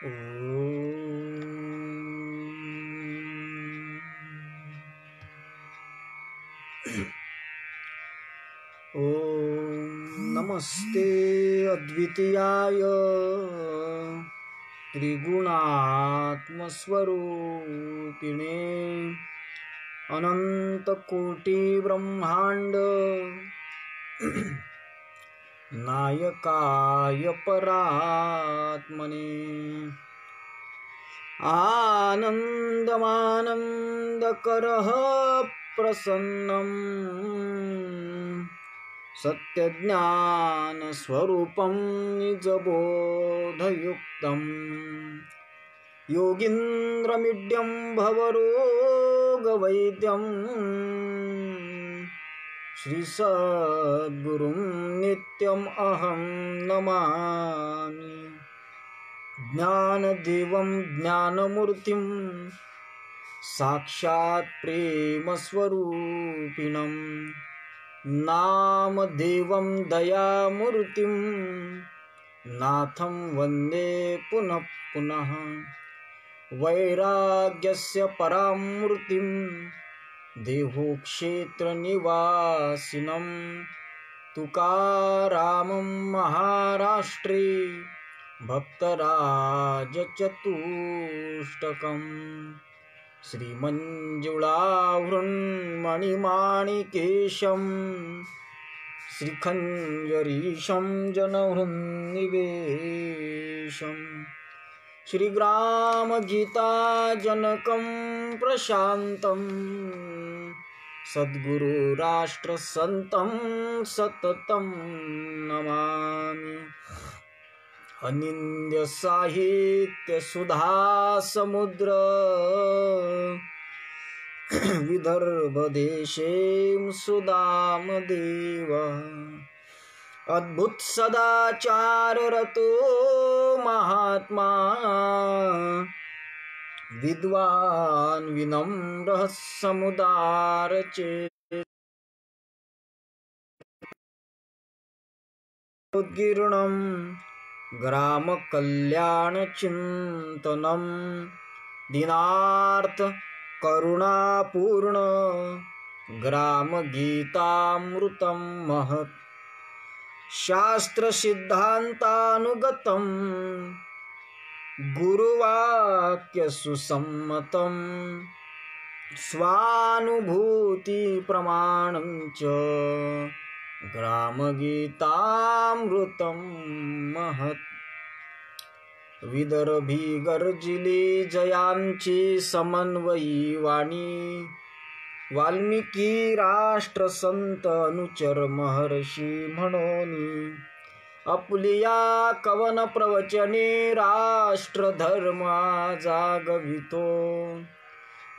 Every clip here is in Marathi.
ॐ नमस्ते अद्वितीयाय त्रिगुणात्मस्वरूपिणे अनन्तकोटिब्रह्माण्ड नायकाय परात्मने आनन्दमानन्दकरः प्रसन्नम् सत्यज्ञानस्वरूपं निजबोधयुक्तम् योगीन्द्रमीड्यं भवरोगवैद्यं श्रीसद्गुरुं नित्यम् अहं नमामि। ज्ञानदेवं ज्ञानमूर्तिं साक्षात् प्रेमस्वरूपिणं नामदेवं दयामूर्तिं नाथं वन्दे पुनः पुनः। वैराग्यस्य परामूर्तिं देहोक्षेत्रनिवासिनं तुकारामं महाराष्ट्रे भक्तराजचतुष्टकम् श्रीमञ्जुळाहृन्मणिमाणिकेशं श्रीखञ्जरीशं जनहृन्निवेशं श्रीग्रामगीताजनकं प्रशान्तं सद्गुरुराष्ट्रसन्तं सततं नमामि। अनिन्द्यसाहित्यसुधासमुद्र विदर्भदेशे सुदामदेव अद्भुत सदाचाररतो महात्मा विद्वान् विनम्रः समुदारचेतोद्गीर्णं ग्रामकल्याणचिन्तनं दीनार्थ करुणापूर्ण ग्रामगीतामृतं महत् शास्त्रसिद्धान्तानुगतं गुरुवाक्यसुसम्मतं स्वानुभूतिप्रमाणं च ग्रामगीतामृतं महत्। विदर्भी गर्जिली जयांची समन्वयी वाणी वाल्मिकी राष्ट्रसंत अनुचर महर्षी म्हणोनी आपुलिया कवन प्रवचने राष्ट्रधर्मा जागवितो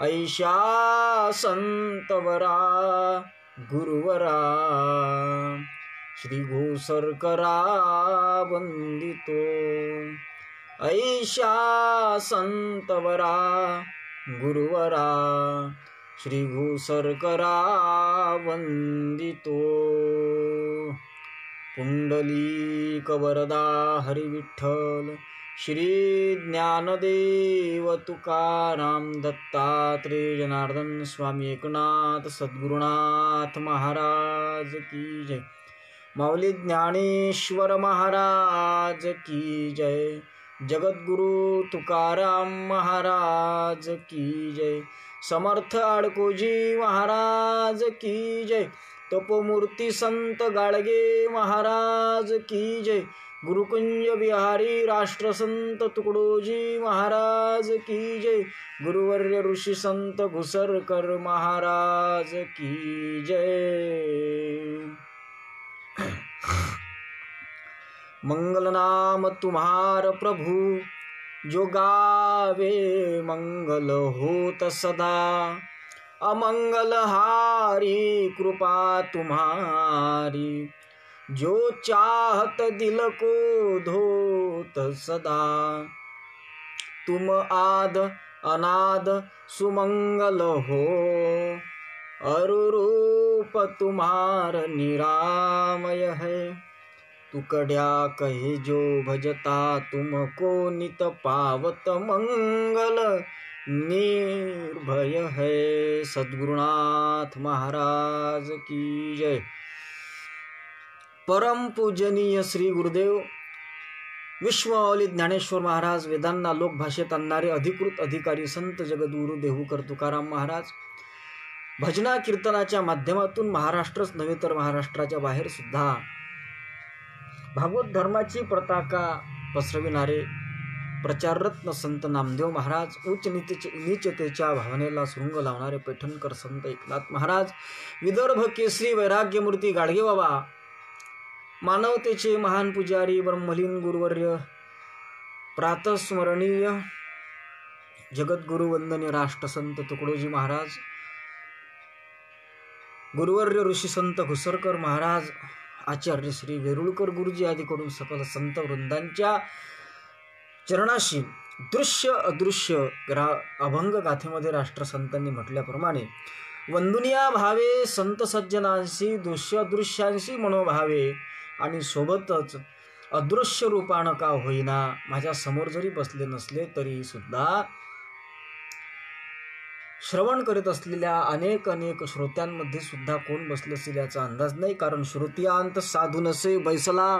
ऐशा संतवरा गुरुवरा श्री घोसरकरा वंदितो ऐशा संतवरा गुरुवरा श्री घोसरकरा वंदितो। पुंडलीक वरदा हरिविठ्ठल श्री ज्ञानदेव तुकाराम दत्तात्रेय जनार्दन स्वामी एकनाथ सद्गुरुनाथ महाराज की जय। माऊली ज्ञानेश्वर महाराज की जय। जगद्गुरु तुकाराम महाराज की जय। समर्थ अडकोजी महाराज की जय। तपोमूर्ती संत गाडगे महाराज की जय। गुरुकुंज बिहारी राष्ट्रसंत तुकडोजी महाराज की जय। गुरुवर्य ऋषि संत घुसरकर महाराज की जय। मंगल नाम तुम्हार प्रभु जो गावे मंगल होत सदा। अमंगल हारी कृपा तुम्हारी जो चाहत दिल को धोत सदा। तुम आद अनाद सुमंगल हो अरुरूप तुम्हार निरामय है। तुकड्या कहे जो भजता तुमको नित पावत मंगल निर्भय है। सद्गुरुनाथ महाराज की जय। परम पूजनीय श्री गुरुदेव विश्वमाऊली ज्ञानेश्वर महाराज, वेदांना लोकभाषेत आणणारे अधिकृत अधिकारी संत जगद्गुरु देहूकर तुकाराम महाराज, भजना कीर्तनाच्या माध्यमातून महाराष्ट्रच नव्हे तर महाराष्ट्राच्या बाहेर सुद्धा भागवत धर्माची पताका पसरविणारे प्रचाररत्न संत नामदेव महाराज, उच्च नीचतेच्या भावनेला सुरुंग लावणारे पैठणकर संत एकनाथ महाराज, विदर्भ केसरी वैराग्यमूर्ती गाडगे बाबा, मानवतेचे महान पुजारी ब्रह्मलीन गुरुवर्य, प्रातस्मरणीय जगद्गुरु वंदनीय राष्ट्रसंत तुकडोजी महाराज, गुरुवर्य ऋषी संत घुसरकर महाराज, आचार्य श्री वेरुळकर गुरुजी आदीकडून सकल संत वृंदांच्या चरणाशी दृश्य अदृश्य अभंग गाथेमध्ये राष्ट्रसंतांनी म्हटल्याप्रमाणे वंदनीया भावे संत सज्जनांशी दृश्य अदृश्यांशी मनोभावे आणि सोबतच अदृश्य रूपानं का होईना माझ्या समोर जरी बसले नसले तरी सुद्धा श्रवण करीत असलेल्या अनेक श्रोत्यांमध्ये सुद्धा कोण बसले असेल याचा अंदाज नाही, कारण श्रुतियांत साधू नसे बैसला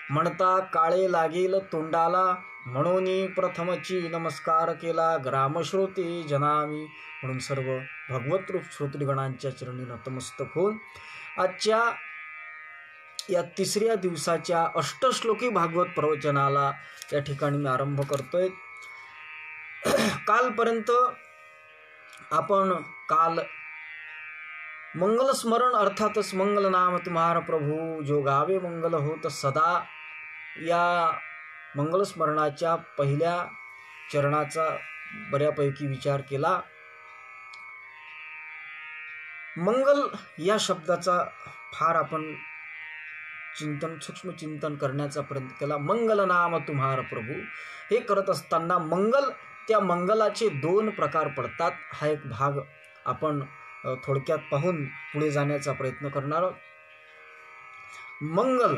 म्हणता काळे लागेल तोंडाला, म्हणून प्रथमची नमस्कार केला ग्रामश्रोते जनामी, म्हणून सर्व भगवत रूप श्रोतृगणांच्या चरणी नतमस्तक होऊन आजच्या या तिसऱ्या दिवसाच्या अष्टश्लोकी भागवत प्रवचनाला या ठिकाणी मी आरंभ करतोय। कालपर्यंत आपण मंगल स्मरण अर्थातच मंगल नाम तुम्हारा प्रभू जो गावे मंगल होत सदा या मंगल स्मरणाच्या पहिल्या चरणाचा बऱ्यापैकी विचार केला। मंगल या शब्दाचा फार आपण सूक्ष्म चिंतन करण्याचा प्रयत्न केला। मंगल नाम तुम्हारा प्रभू हे करत असताना त्या मंगलाचे दोन प्रकार पडतात। हा एक भाग आपण थोडक्यात पाहून पुढे जाण्याचा प्रयत्न करणार आहोत। मंगल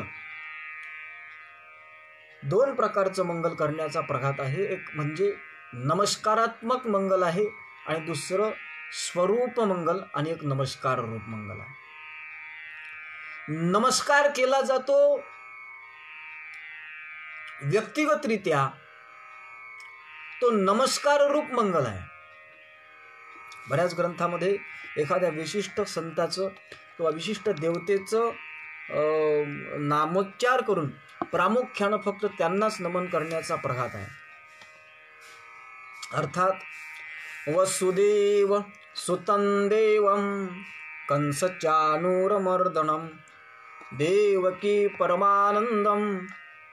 दोन प्रकारचं मंगल करण्याचा प्रघात आहे। एक म्हणजे नमस्कारात्मक मंगल आहे आणि दुसरं स्वरूप मंगल आणि एक नमस्कार रूप मंगल आहे। नमस्कार केला जातो व्यक्तिगतरित्या, तो नमस्कार रूप मंगल आहे। बऱ्याच ग्रंथामध्ये एखाद्या विशिष्ट संताचं किंवा विशिष्ट देवतेचं नामोच्चार करून प्रामुख्यानं फक्त त्यांनाच नमन करण्याचा प्रघात आहे। अर्थात वसुदेव सुतं देवं कंसचानूरमर्दनं देवकी परमानंदम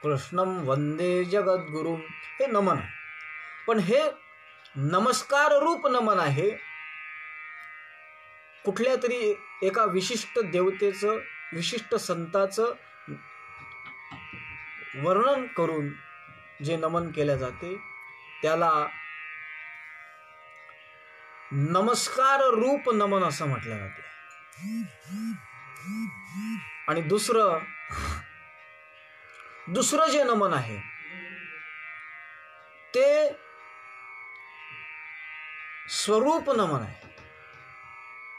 कृष्णं वंदे जगद्गुरुं, हे नमन आहे। पण हे नमस्कार रूप नमन आहे। कुठल्या तरी एका विशिष्ट देवतेचं विशिष्ट संताचं वर्णन करून जे नमन केले जाते त्याला नमस्कार रूप नमन असं म्हटलं जाते। आणि दुसरं जे नमन आहे ते स्वरूप नमन आहे,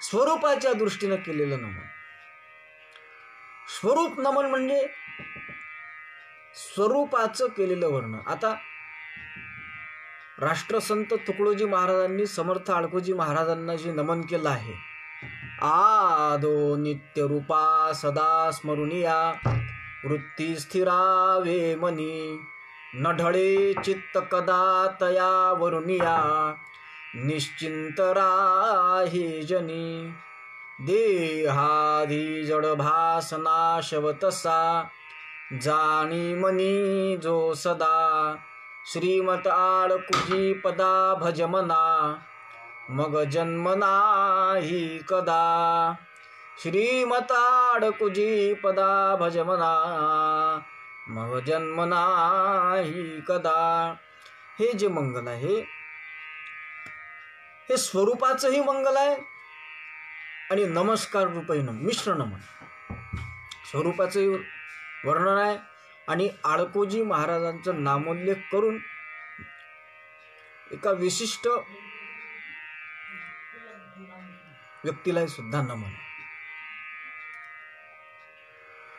स्वरूपाच्या दृष्टीने केलेलं नमन। स्वरूप नमन म्हणजे स्वरूपाचं केलेलं वर्णन। आता राष्ट्रसंत तुकडोजी महाराजांनी समर्थ आळकोजी महाराजांना जे नमन केलं आहे, आदो नित्य रूपा सदा स्मरुनिया वृत्ती स्थिरावे मनी, न ढळे चित्त कदा तया वरुनिया निश्चिंत राही जनी, देहादी जड भास नाशवतसा जाणी मनी जो सदा, श्रीमत आळकुजी पदा भजमना मग जन्म नाही कदा, श्रीमत आळकुजी पदा भजमना मग जन्म नाही कदा। हे जे मंगल आहे हे स्वरूपाचंही मंगल आहे आणि नमस्कार रूपही मिश्र नमन। स्वरूपाचंही वर्णन आहे आणि आळकोजी महाराजांचं नामोल्लेख करून एका विशिष्ट व्यक्तीला सुद्धा नमन.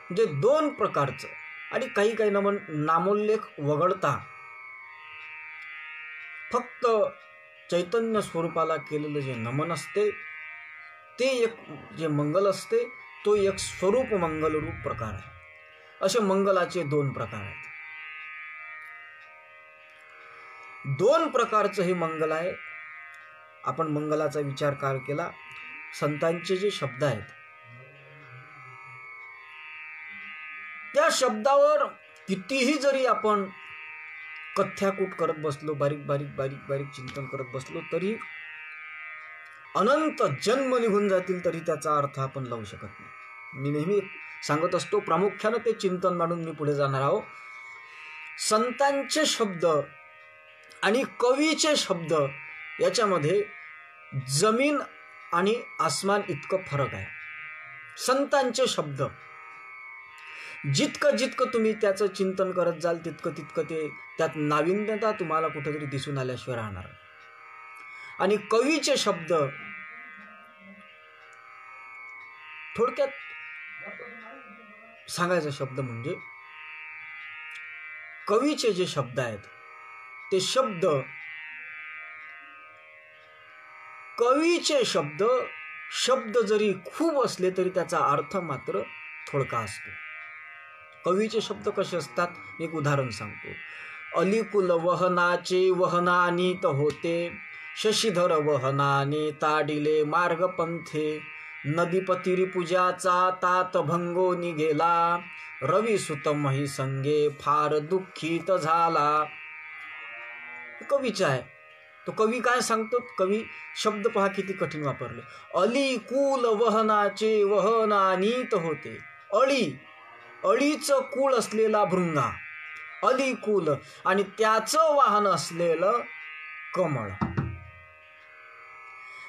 म्हणजे दोन प्रकारचं आणि काही काही नमन नामोल्लेख वगळता फक्त चैतन्य स्वरूपाला केलेलं जे नमन असते ते एक जे मंगल असते तो एक स्वरूप मंगल रूप प्रकार आहे. असे मंगलाचे दोन प्रकार आहेत. दोन प्रकारचं हे मंगल आहे. आपण मंगलाचा विचार केला, संतांचे जे शब्द आहेत त्या शब्दावर कितीही जरी आपण कथ्याकूट करत बसलो, बारीक बारीक बारीक बारीक चिंतन करत बसलो, तरी अनंत जन्म निघून जातील तरी त्याचा अर्थ आपण लावू शकत नाही. मी नेहमी सांगत असतो, प्रामुख्यानं ते चिंतन मांडून मी पुढे जाणार आहोत. संतांचे शब्द आणि कवीचे शब्द याच्यामध्ये जमीन आणि आसमान इतकं फरक आहे. संतांचे शब्द जितकं जितकं तुम्ही त्याचं चिंतन करत जाल तितकं तितकं ते त्यात नाविन्यता तुम्हाला कुठेतरी दिसून आल्याशिवाय राहणार. आणि कवीचे शब्द थोडक्यात सांगायचा शब्द म्हणजे कवीचे जे शब्द आहेत ते शब्द, कवीचे शब्द शब्द जरी खूप असले तरी त्याचा अर्थ मात्र थोडका असतो. कवीचे शब्द कसे असतात, एक उदाहरण सांगतो. अलिकुल वहनाचे वहनानीत होते, शशीधर वहनाने ताडिले मार्ग पंथे, नदीपती रिपुजाचा तात भंगो निघेला, रवी सुत मही संगे फार दुःखित झाला. कवीचा आहे. तो कवी काय सांगतो, कवी शब्द पहा किती कठीण वापरले. अलिकुल वहनाचे वहनानीत होते. अळीचं कुळ असलेला भृंगा, अलिकुल, आणि त्याचं वाहन असलेलं कमळ.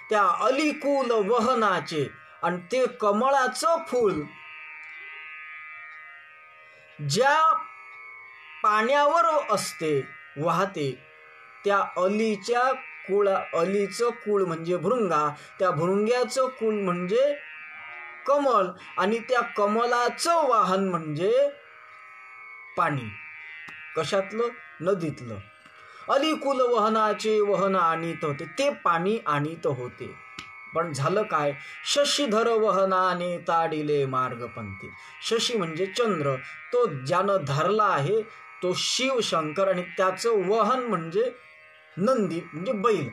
त्या अलिकुल वहनाचे आणि ते कमळाचं फूल ज्या पाण्यावर असते, वाहते, त्या अलीचं कुळ म्हणजे भृंगा, त्या भृंग्याचं कुळ म्हणजे कमळ, आणि त्या कमलाचं वाहन म्हणजे पाणी. कशातलं, नदीतलं. अलिकुल वहनाचे वहन आणीत होते, ते पाणी आणीत होते. पण झालं काय, शशीधर वहनाने ताडिले मार्गपंथी. शशी म्हणजे चंद्र, तो ज्यानं धरला आहे तो शिव शंकर, आणि त्याचं वहन म्हणजे नंदी म्हणजे बैल.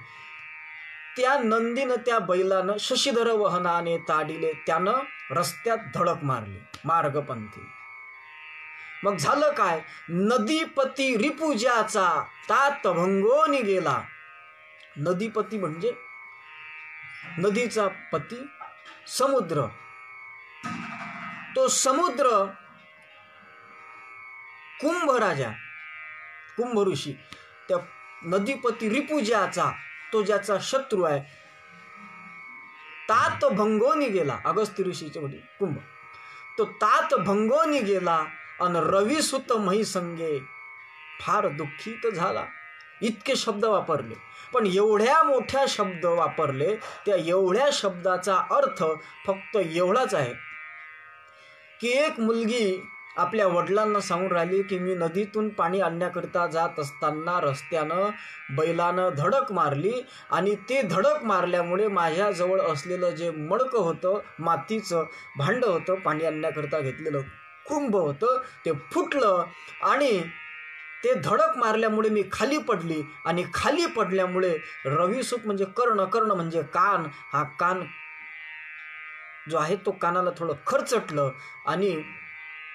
त्या नंदीनं, त्या बैलानं शशीधर वहनाने ताडिले, त्यानं रस्त्यात धडक मारली, मार्गपंथी. मग झालं काय, नदीपती रिपुजाचा तात भंगोनी गेला. नदीपती म्हणजे नदीचा पती समुद्र. तो समुद्र कुंभ राजा, कुंभ ऋषी, त्या नदीपती रिपुजाचा, तो ज्याचा शत्रू आहे, तात भंगोनी गेला. अगस्त्य ऋषीचे वडील कुंभ, तो तात भंगोनी गेला आणि रविसुत मही संगे फार दुःखित झाला. इतके शब्द वापरले, पण एवढ्या मोठ्या शब्द वापरले, त्या एवढ्या शब्दाचा अर्थ फक्त एवढाच आहे की एक मुलगी आपल्या वडिलांना सांगून राहिली की मी नदीतून पाणी आणण्याकरिता जात असताना रस्त्यानं बैलानं धडक मारली, आणि ते धडक मारल्यामुळे माझ्याजवळ असलेलं जे मडकं होतं, मातीचं भांडं होतं, पाणी आणण्याकरिता घेतलेलं कुंभ होतं, ते फुटलं, आणि ते धडक मारल्यामुळे मी खाली पडली, आणि खाली पडल्यामुळे रविसूत म्हणजे कर्ण, कर्ण म्हणजे कान, हा कान जो आहे तो कानाला थोडं खरचटलं, आणि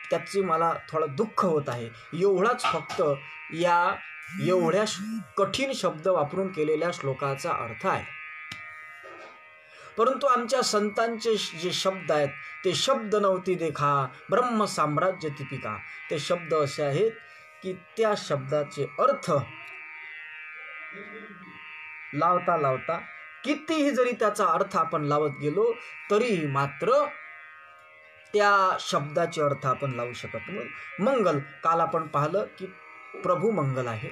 त्याची मला थोडं दुःख होत आहे. एवढाच फक्त या एवढ्या कठीण शब्द वापरून केलेल्या श्लोकाचा अर्थ आहे. परंतु आमच्या संतांचे जे शब्द आहेत ते शब्द नव्हती देखा ब्रह्म साम्राज्य दीपिका. ते शब्द असे आहेत की त्या शब्दाचे अर्थ लावता लावता, कितीही जरी त्याचा अर्थ आपण लावत गेलो तरी मात्र त्या शब्दाचे अर्थ आपण लावू शकत नाही. मंगल, काल आपण पाहिलं की प्रभू मंगल आहे.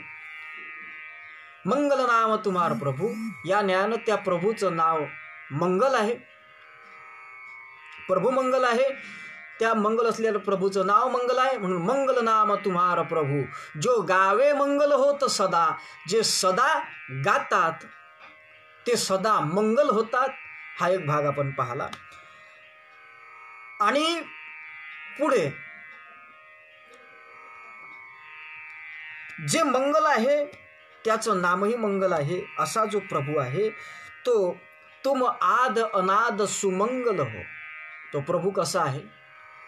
मंगल नाम तुम्हार प्रभू, या न्यायानं त्या प्रभूचं नाव मंगल आहे. प्रभू मंगल आहे, त्या मंगल असलेल्या प्रभूचं नाव मंगल आहे. म्हणून मंगल नाम तुम्हार प्रभू, जो गावे मंगल होत सदा. जे सदा गातात ते सदा मंगल होतात. हा एक भाग आपण पाहला. आणि पुढे जे मंगल आहे त्याचं नामही मंगल आहे. असा जो प्रभू आहे तो तुम आद अनाद सुमंगल हो. तो प्रभू कसा आहे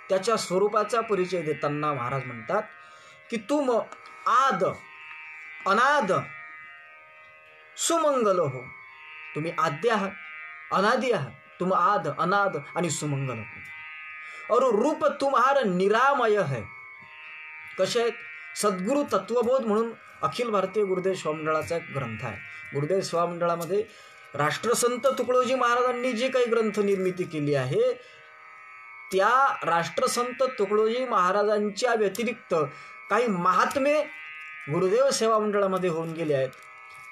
त्याच्या स्वरूपाचा परिचय देताना महाराज म्हणतात की तुम आद अनाद सुमंगल हो. तुम्ही आद्य आहात, अनादि आहात. तुम आद अनाद आणि सुमंगल हो. और रूप तुम्हारा निरामय है. कसे आहेत? सद्गुरु तत्वबोध म्हणून अखिल भारतीय गुरुदेव शिवमंडळाचा एक ग्रंथ आहे. गुरुदेव शिवमंडळामध्ये राष्ट्रसंत तुकडोजी महाराजांनी जे काही ग्रंथ निर्मिती केली आहे त्या राष्ट्रसंत तुकडोजी महाराजांच्या व्यतिरिक्त काही महात्मे गुरुदेव सेवा मंडळामध्ये होऊन गेले आहेत.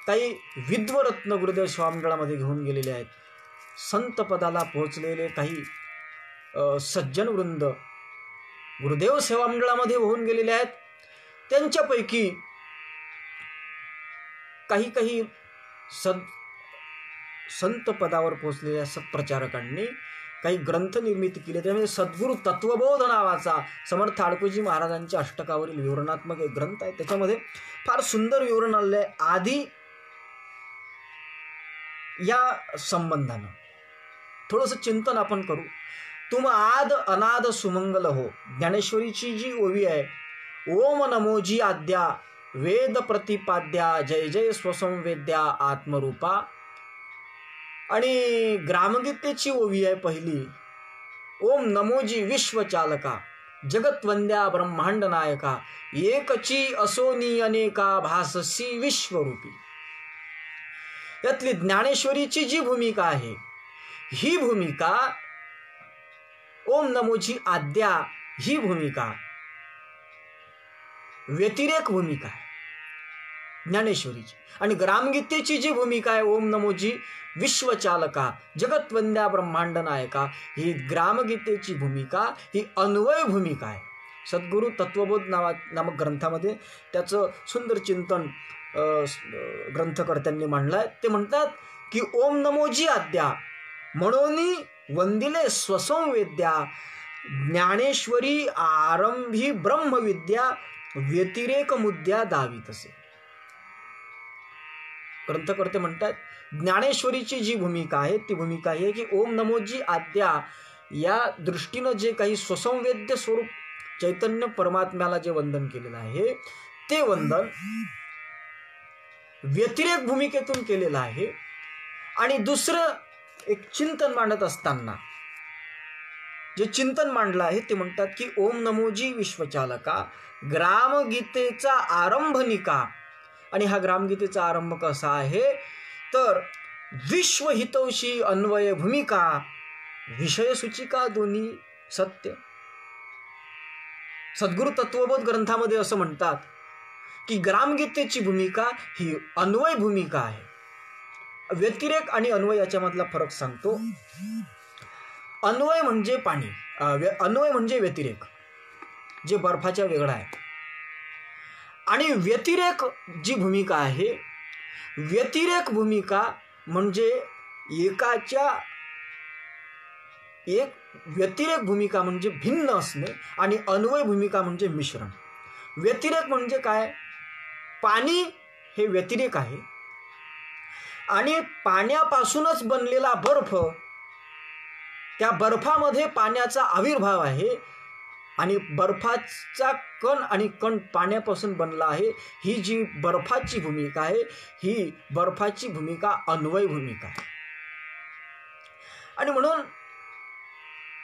काही विद्वरत्न गुरुदेव सेवा मंडळामध्ये घेऊन गेलेले आहेत. संत पदाला पोहोचलेले काही सज्जन वृंद गुरुदेव सेवा मंडळामध्ये होऊन गेलेले आहेत. त्यांच्यापैकी काही संत पदावर पोहोचलेल्या सत्प्रचारकांनी काही ग्रंथ निर्मिती केली. त्यामध्ये सद्गुरु तत्वबोध नावाचा समर्थ आडकोजी महाराजांच्या अष्टकावरील विवरणात्मक एक ग्रंथ आहे. त्याच्यामध्ये फार सुंदर विवरण आलेलं आहे. आधी या संबंधानं थोडंसं चिंतन आपण करू. तुम आद अनाद सुमंगल हो. ज्ञानेश्वरीची जी ओवी आहे, ओम नमोजी आद्या वेद प्रतिपाद्या जय जय स्वसंवेद्या आत्मरूपा. आणि ग्रामगीतेची ओवी आहे पहिली, ओम नमोजी विश्वचालका जगतवंद्या ब्रह्मांड नायका एकची असोनी अनेका भाससी विश्वरूपी. यातली ज्ञानेश्वरीची जी भूमिका आहे ही भूमिका, ओम नमोजी आद्या ही भूमिका व्यतिरेक भूमिका आहे ज्ञानेश्वरीची. आणि ग्रामगीतेची जी भूमिका आहे, ओम नमोजी विश्वचालका जगतवंद्या ब्रह्मांड नायका, ही ग्रामगीतेची भूमिका ही अन्वय भूमिका आहे. सद्गुरु तत्वबोध नामक ग्रंथामध्ये त्याचं सुंदर चिंतन ग्रंथकर्त्यांनी मांडलं आहे. ते म्हणतात की ओम नमोजी आद्या म्हणून वंदिले स्वसंवेद्या ज्ञानेश्वरी आरंभी ब्रह्मविद्या व्यतिरेक मुद्द्या दावीतसे. ग्रंथकर्ते म्हणतात ज्ञानेश्वरीची जी भूमिका आहे ती भूमिका आहे की ओम नमोजी आद्या या दृष्टीनं जे काही स्वसंवेद्य स्वरूप चैतन्य परमात्म्याला जे वंदन केलेलं आहे ते वंदन व्यतिरेक भूमिकेतून केलेलं आहे. आणि दुसरं एक चिंतन मांडत असताना जे चिंतन मांडलं आहे ते म्हणतात की ओम नमोजी विश्वचालका ग्रामगीतेचा आरंभनिका. आणि हा ग्रामगीतेचा आरंभ कसा आहे तर विश्वहितौशी अन्वय भूमिका विषय सूचिका दोन्ही सत्य. सद्गुरु तत्वबोध ग्रंथामध्ये असं म्हणतात की ग्रामगीतेची भूमिका ही अन्वय भूमिका आहे. व्यतिरेक आणि अन्वय याच्यामधला फरक सांगतो. अन्वय म्हणजे पाणी, अन्वय म्हणजे व्यतिरेक जे बर्फाच्या वेगळा आहे. आणि व्यतिरेक जी भूमिका आहे, व्यतिरेक भूमिका म्हणजे एक व्यतिरेक भूमिका म्हणजे भिन्न असणे आणि अन्वय भूमिका म्हणजे मिश्रण. व्यतिरेक म्हणजे काय? पाणी हे व्यतिरेक आहे आणि पाण्यापासूनच बनलेला बर्फ, त्या बर्फामध्ये पाण्याचा आविर्भाव आहे आणि बर्फाचा कण आणि कण पाण्यापासून बनला आहे. ही जी बर्फाची भूमिका आहे ही बर्फाची भूमिका अन्वय भूमिका आहे. आणि म्हणून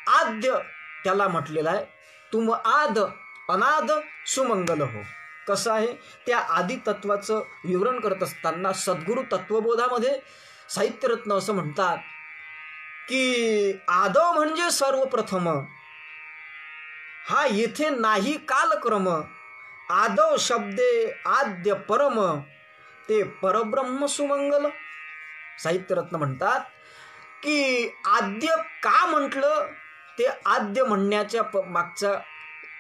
आद्य त्याला म्हटलेलं आहे, तुम आद अनाद सुमंगल हो. कसं आहे? त्या आदी तत्वाचं विवरण करत असताना सद्गुरु तत्वबोधामध्ये साहित्यरत्न असं म्हणतात की आदव म्हणजे सर्वप्रथम हा येथे नाही कालक्रम, आदव शब्दे आद्य परम, ते परब्रह्म सुमंगल. साहित्यरत्न म्हणतात की आद्य का म्हटलं, ते आद्य म्हणण्याच्या मागचा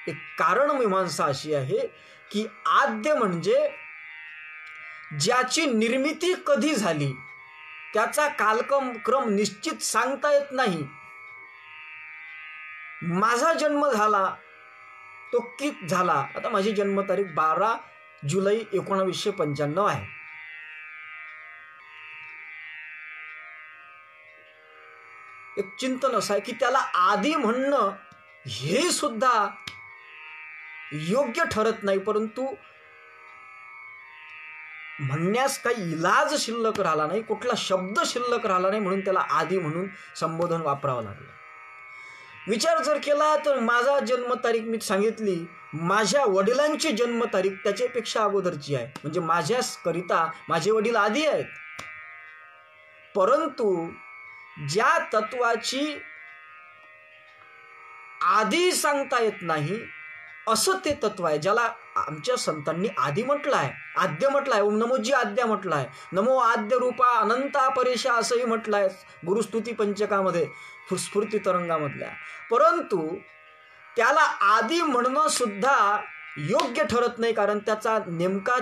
एक कारण मीमांसा अशी आहे की आद्य म्हणजे ज्याची निर्मिती कधी झाली त्याचा कालक्रम निश्चित सांगता येत नाही. माझा जन्म झाला तो कित झाला, आता माझी जन्मतारीख 12 जुलै 1995 आहे. एक चिंतन असं आहे की त्याला आधी म्हणणं हे सुद्धा योग्य ठरत नाही, परंतु म्हणण्यास काही इलाज शिल्लक राहिला नाही, कुठला शब्द शिल्लक राहिला नाही, म्हणून त्याला आधी म्हणून संबोधन वापरावं लागलं. विचार जर केला तर माझा जन्मतारीख मी सांगितली, माझ्या वडिलांची जन्मतारीख त्याच्यापेक्षा अगोदरची आहे, म्हणजे माझ्याकरिता माझे वडील आधी आहेत. परंतु ज्या तत्वाची आधी सांगता येत नाही असं ते तत्व आहे, ज्याला आमच्या संतांनी आधी म्हटलं आहे, आद्य म्हटलं आहे, ओम नमोजी आद्य म्हटलं आहे, नमो आद्य रूपा अनंता परेशा असंही म्हटलं आहे गुरुस्तुती पंचकामध्ये, स्फूर्ती तरंगामधल्या. परंतु त्याला आधी म्हणणं सुद्धा योग्य ठरत नाही, कारण त्याचा नेमका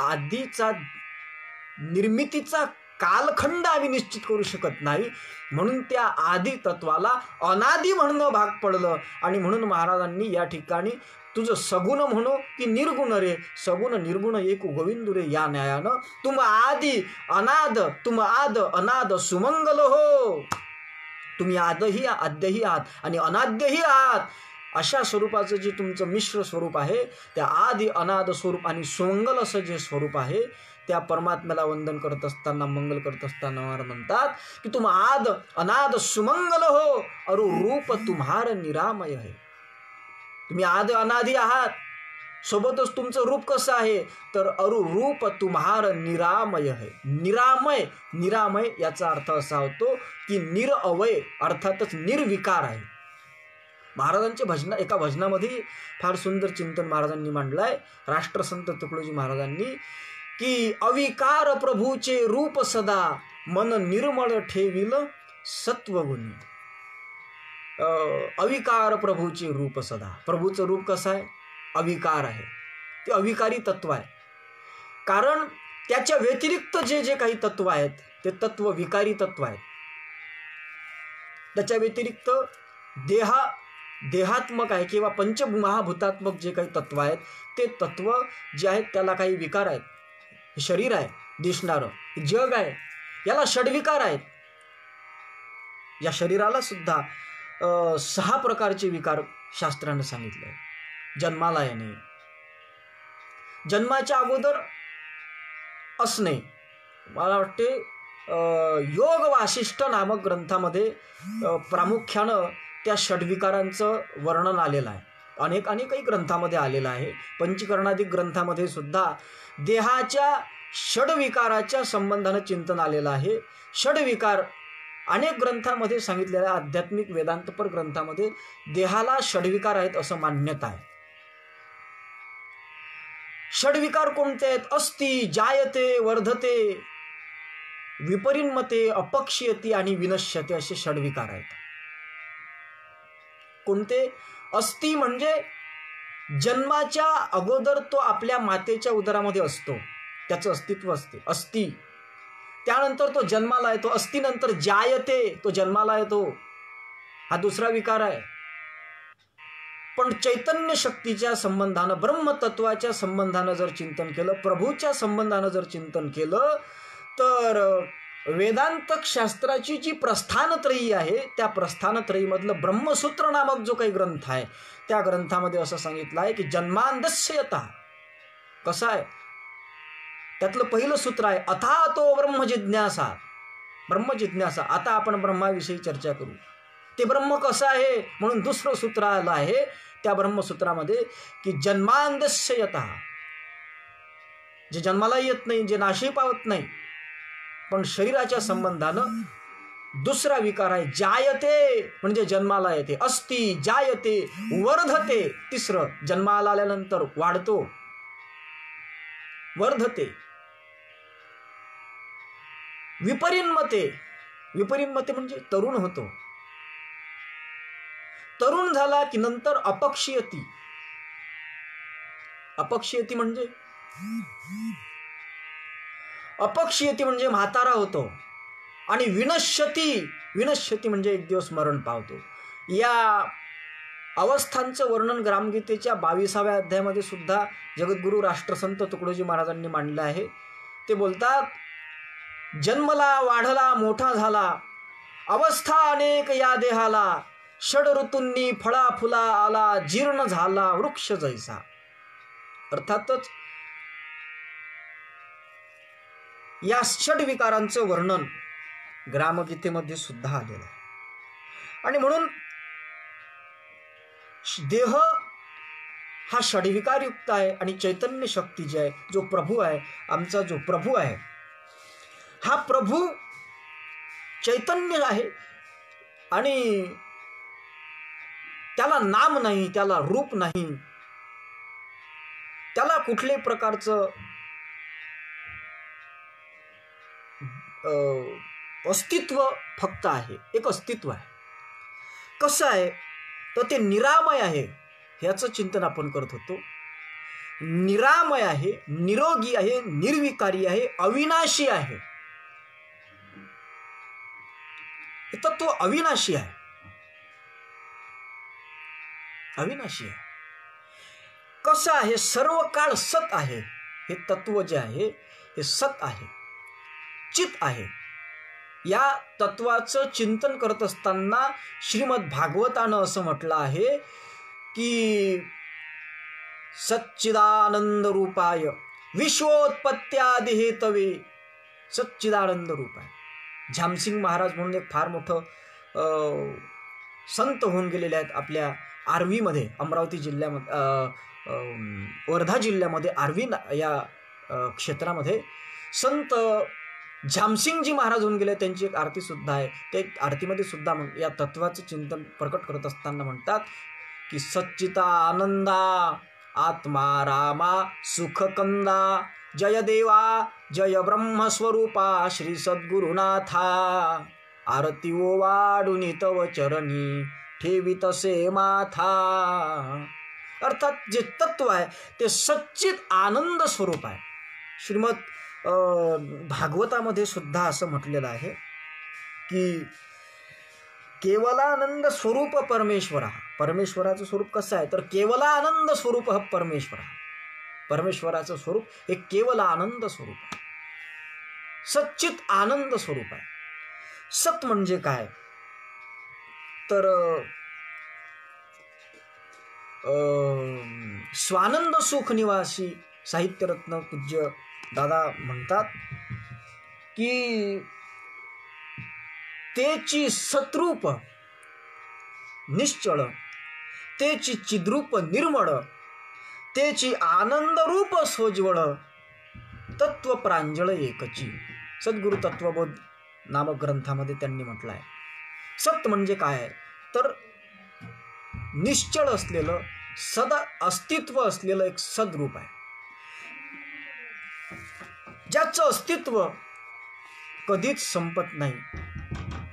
आधीचा निर्मितीचा कालखंड आम्ही निश्चित करू शकत नाही, म्हणून त्या आदी तत्वाला अनादी म्हणणं भाग पडलं. आणि म्हणून महाराजांनी या ठिकाणी तुझं सगुण म्हणो की निर्गुण रे, सगुण निर्गुण एक गोविंदू रे या न्यायानं, तुम आदी अनाद, तुम आद अनाद सुमंगल हो. तुम्ही आदही आद्यही आहात आणि अनाद्यही आहात, अशा स्वरूपाचं जे तुमचं मिश्र स्वरूप आहे, त्या आदी अनाद स्वरूप आणि सुमंगल असं जे स्वरूप आहे, त्या परमात्म्याला वंदन करत असताना, मंगल करत असताना महाराज म्हणतात की तुम आद अनाद सुमंगल हो, अरु रूप तुम्हार निरामय है. तुम्ही आद अनादी आहात, सोबतच तुमचं रूप कसं आहे, तर अरु रूप तुम्हार निरामय है. निरामय, निरामय याचा अर्थ असा होतो की निरअवय, अर्थातच निर्विकार आहे. महाराजांच्या भजना, एका भजनामध्ये फार सुंदर चिंतन महाराजांनी मांडलंय, राष्ट्रसंत तुकडोजी महाराजांनी, की अविकार प्रभूचे रूप सदा, मन निर्मळ ठेविल सत्वगुणी. अविकार प्रभूचे रूप सदा, प्रभूचं रूप कसं आहे, अविकार आहे, ते अविकारी तत्व आहे. कारण त्याच्या व्यतिरिक्त जे जे काही तत्व आहेत ते तत्व विकारी तत्व आहेत. त्याच्या व्यतिरिक्त देहात्मक आहे किंवा पंचमहाभूतात्मक जे काही तत्व आहेत ते तत्व जे आहेत त्याला काही विकार आहेत. हे शरीर आहे दिसणारं, जग आहे, याला षड्विकार आहेत. या शरीराला सुद्धा 6 प्रकारचे विकार शास्त्रानं सांगितले आहेत. जन्माला येणे, जन्माच्या अगोदर असणे, मला वाटते योग वासिष्ठ नामक ग्रंथामध्ये प्रामुख्यानं त्या षड्विकारांचं वर्णन आलेलं आहे. अनेकही ग्रंथामध्ये आलेलं आहे. पंचकर्णाधिक ग्रंथामध्ये सुद्धा देहाच्या षड्विकाराच्या संबंधानं चिंतन आलेलं आहे. षड्विकार अनेक ग्रंथांमध्ये सांगितलेल्या आध्यात्मिक वेदांतपर ग्रंथामध्ये देहाला षड्विकार आहेत असं मान्यता आहे. षड्विकार कोणते आहेत? अस्ति, जायते, वर्धते, विपरिणमते, अपक्षीयते आणि विनश्यते असे षड्विकार आहेत. कोणते? अस्ति म्हणजे जन्माच्या अगोदर तो आपल्या मातेच्या उदरामध्ये असतो, त्याचं अस्तित्व असते, अस्ति. त्यानंतर तो जन्माला येतो, अस्ति नंतर जायते, तो जन्माला येतो, हा दुसरा विकार आहे. पण चैतन्य शक्तीच्या संबंधानं, ब्रह्मतत्वाच्या संबंधानं जर चिंतन केलं, प्रभूच्या संबंधानं जर चिंतन केलं, तर वेदांत शास्त्राची जी प्रस्थानत्रयी आहे त्या प्रस्थानत्रयीमधलं ब्रह्मसूत्र नामक जो काही ग्रंथ आहे त्या ग्रंथामध्ये असं सांगितलं आहे की जन्मांधस्य यतः. कसं आहे? त्यातलं पहिलं सूत्र आहे अथातो ब्रह्मजिज्ञासा. ब्रह्मजिज्ञासा, आता आपण ब्रह्माविषयी चर्चा करू. ते ब्रह्म कसं आहे म्हणून दुसरं सूत्र आलं आहे त्या ब्रह्मसूत्रामध्ये की जन्मांधस्य यतः, जे जन्माला येत नाही, जे नाशही पावत नाही, पण शरीराच्या संबंधानं दुसरा विकार आहे जायते, म्हणजे जन्माला येते. अस्ति जायते वर्धते, तिसरं जन्माला आल्यानंतर वाढतो, वर्धते. विपरिणमते, विपरिणमते म्हणजे तरुण होतो. तरुण झाला की नंतर अपक्षीयती, अपक्षीयती म्हणजे अपक्षीयती म्हणजे म्हातारा होतो. आणि विनश्यती, विनश्यती म्हणजे एक दिवस मरण पावतो. या अवस्थांचं वर्णन ग्रामगीतेच्या 22व्या अध्यायामध्ये सुद्धा जगद्गुरु राष्ट्रसंत तुकडोजी महाराजांनी मांडलं आहे. ते बोलतात, जन्मला वाढला मोठा झाला, अवस्था अनेक या देहाला, षड ऋतूंनी फळा फुला आला, जीर्ण झाला वृक्ष जैसा. अर्थातच या षड विकारांचं वर्णन ग्रामगीतेमध्ये सुद्धा आलेलं आहे. आणि म्हणून देह हा षडविकारयुक्त आहे आणि चैतन्य शक्ती जी आहे, जो प्रभू आहे, आमचा जो प्रभू आहे, हा प्रभू चैतन्य आहे आणि त्याला नाम नाही, त्याला रूप नाही, त्याला कुठल्याही प्रकारचं अस्तित्व फक्त आहे, एक अस्तित्व आहे. कसं आहे तर ते निरामय आहे, ह्याचं चिंतन आपण करत होतो. निरामय आहे, निरोगी आहे, निर्विकारी आहे, अविनाशी आहे. हे तत्व अविनाशी आहे, अविनाशी आहे. कसं आहे, सर्व काळ सत आहे. हे तत्व जे आहे हे सत आहे, चित आहे. या तत्वाचं चिंतन करत असताना श्रीमद भागवतानं असं म्हटलं आहे की सच्चिदानंद रूपाय विश्वोत्पत्त्यादि हेतवे, सच्चिदानंद रूप आहे. झामसिंग महाराज म्हणून एक फार मोठं संत होऊन गेलेले आहेत आपल्या आर्वीमध्ये, अमरावती जिल्ह्यामध्ये, वर्धा जिल्ह्यामध्ये आर्वी या क्षेत्रामध्ये संत झामसिंगजी महाराज होऊन गेले. त्यांची एक आरती सुद्धा आहे. ते आरतीमध्ये सुद्धा या तत्वाचं चिंतन प्रकट करत असताना म्हणतात की सच्चिता आनंदा आत्मा रामा सुखकंदा, जय देवा जय ब्रह्मस्वरूपा श्री सद्गुरुनाथा, आरती ओ वाढुनी तव चरणी ठेवी तसे माथा. अर्थात जे तत्व आहे ते सच्चित आनंद स्वरूप आहे. श्रीमद भागवतामध्ये सुद्धा असं म्हटलेलं आहे की केवलानंद स्वरूप परमेश्वर. परमेश्वराचं स्वरूप कसं आहे तर केवलानंद स्वरूप हा परमेश्वर. परमेश्वराचं स्वरूप हे केवल आनंद स्वरूप आहे, सच्चित आनंद स्वरूप आहे. सत म्हणजे काय तर स्वानंद सुख निवासी साहित्यरत्न पूज्य दादा म्हणतात की तेची सतरूप निश्चळ, तेची चिद्रूप निर्मळ, तेची आनंदरूप सोज्वळ, तत्व प्रांजळ एकची. सद्गुरु तत्वबोध नामक ग्रंथामध्ये त्यांनी म्हटलं आहे. सत म्हणजे काय तर निश्चळ असलेलं, सदा अस्तित्व असलेलं एक सद्रूप आहे, ज्याचं अस्तित्व कधीच संपत नाही,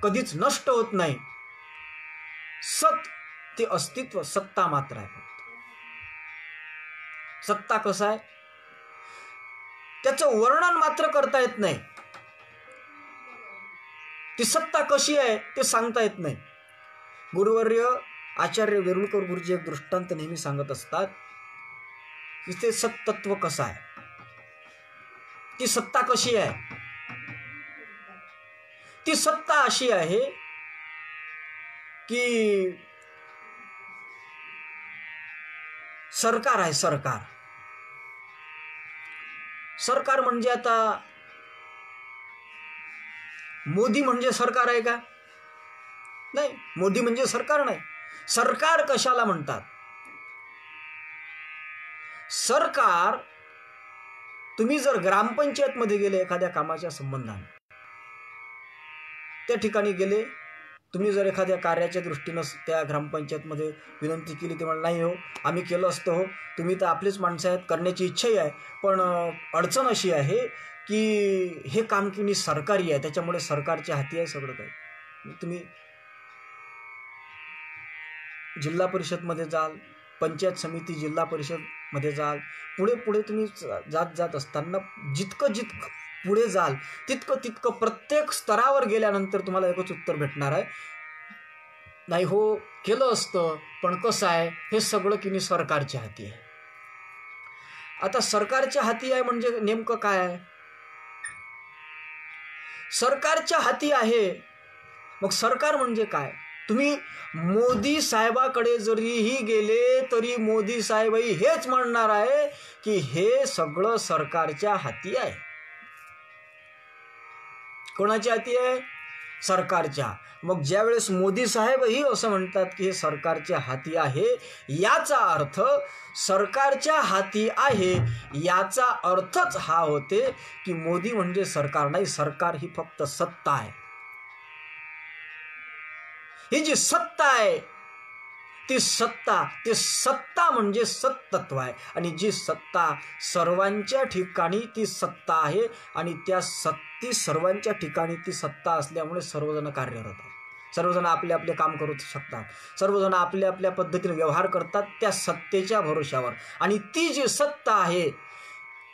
कधीच नष्ट होत नाही. सत ते अस्तित्व, सत्ता मात्र आहे फक्त. सत्ता कसं आहे त्याचं वर्णन मात्र करता येत नाही. ती सत्ता कशी आहे ते सांगता येत नाही. गुरुवर्य आचार्य वेरुळकर गुरुजी एक दृष्टांत नेहमी सांगत असतात की ते सत्तत्व कसं आहे, ती सत्ता कशी आहे. ती सत्ता अशी आहे की सरकार आहे. सरकार, सरकार म्हणजे आता मोदी म्हणजे सरकार आहे का? नाही, मोदी म्हणजे सरकार नाही. सरकार कशाला म्हणतात? सरकार, तुम्ही जर ग्रामपंचायत मध्ये गेले एखाद्या कामाच्या संबंधाने त्या ठिकाणी गेले, तुम्ही जर एखाद्या कार्याच्या दृष्टीनं त्या ग्रामपंचायतमध्ये विनंती केली ते म्हणा नाही हो आम्ही केलं असतं हो, तुम्ही तर आपलीच माणसं आहेत, करण्याची इच्छाही आहे, पण अडचण अशी आहे की हे काम की नाही सरकारी आहे, त्याच्यामुळे सरकारच्या हाती आहे सगळं काही. तुम्ही जिल्हा परिषदमध्ये जाल, पंचायत समिती जिल्हा परिषदमध्ये जाल, पुढे पुढे तुम्ही जात असताना जितकं पुढे जाल तितकं प्रत्येक स्तरावर गेल्यानंतर तुम्हाला एकच उत्तर भेटणार आहे, नाही हो केलं असतं पण कसं आहे हे सगळं की नाही सरकारच्या हाती आहे. आता सरकारच्या हाती आहे म्हणजे नेमकं काय आहे? सरकारच्या हाती आहे मग सरकार म्हणजे काय? तुम्ही मोदी साहेबाकडे जरीही गेले तरी मोदी साहेबही हेच म्हणणार आहे की हे सगळं सरकारच्या हाती आहे. कोणाच्या हाती आहे? सरकारच्या. मग ज्यावेळेस मोदी साहेबही असं म्हणतात की हे सरकारच्या हाती आहे, याचा अर्थ सरकारच्या हाती आहे याचा अर्थच हा होते की मोदी म्हणजे सरकार नाही, सरकार ही फक्त सत्ता आहे. ही जी सत्ता आहे ती सत्ता म्हणजे सत्तत्व आहे, आणि जी सत्ता सर्वांच्या ठिकाणी ती सत्ता आहे, आणि त्या सर्वांच्या ठिकाणी ती सत्ता असल्यामुळे सर्वजण कार्यरत आहेत, सर्वजण आपले आपले काम करू शकतात, सर्वजण आपल्या आपल्या पद्धतीने व्यवहार करतात त्या सत्तेच्या भरोशावर. आणि ती जी सत्ता आहे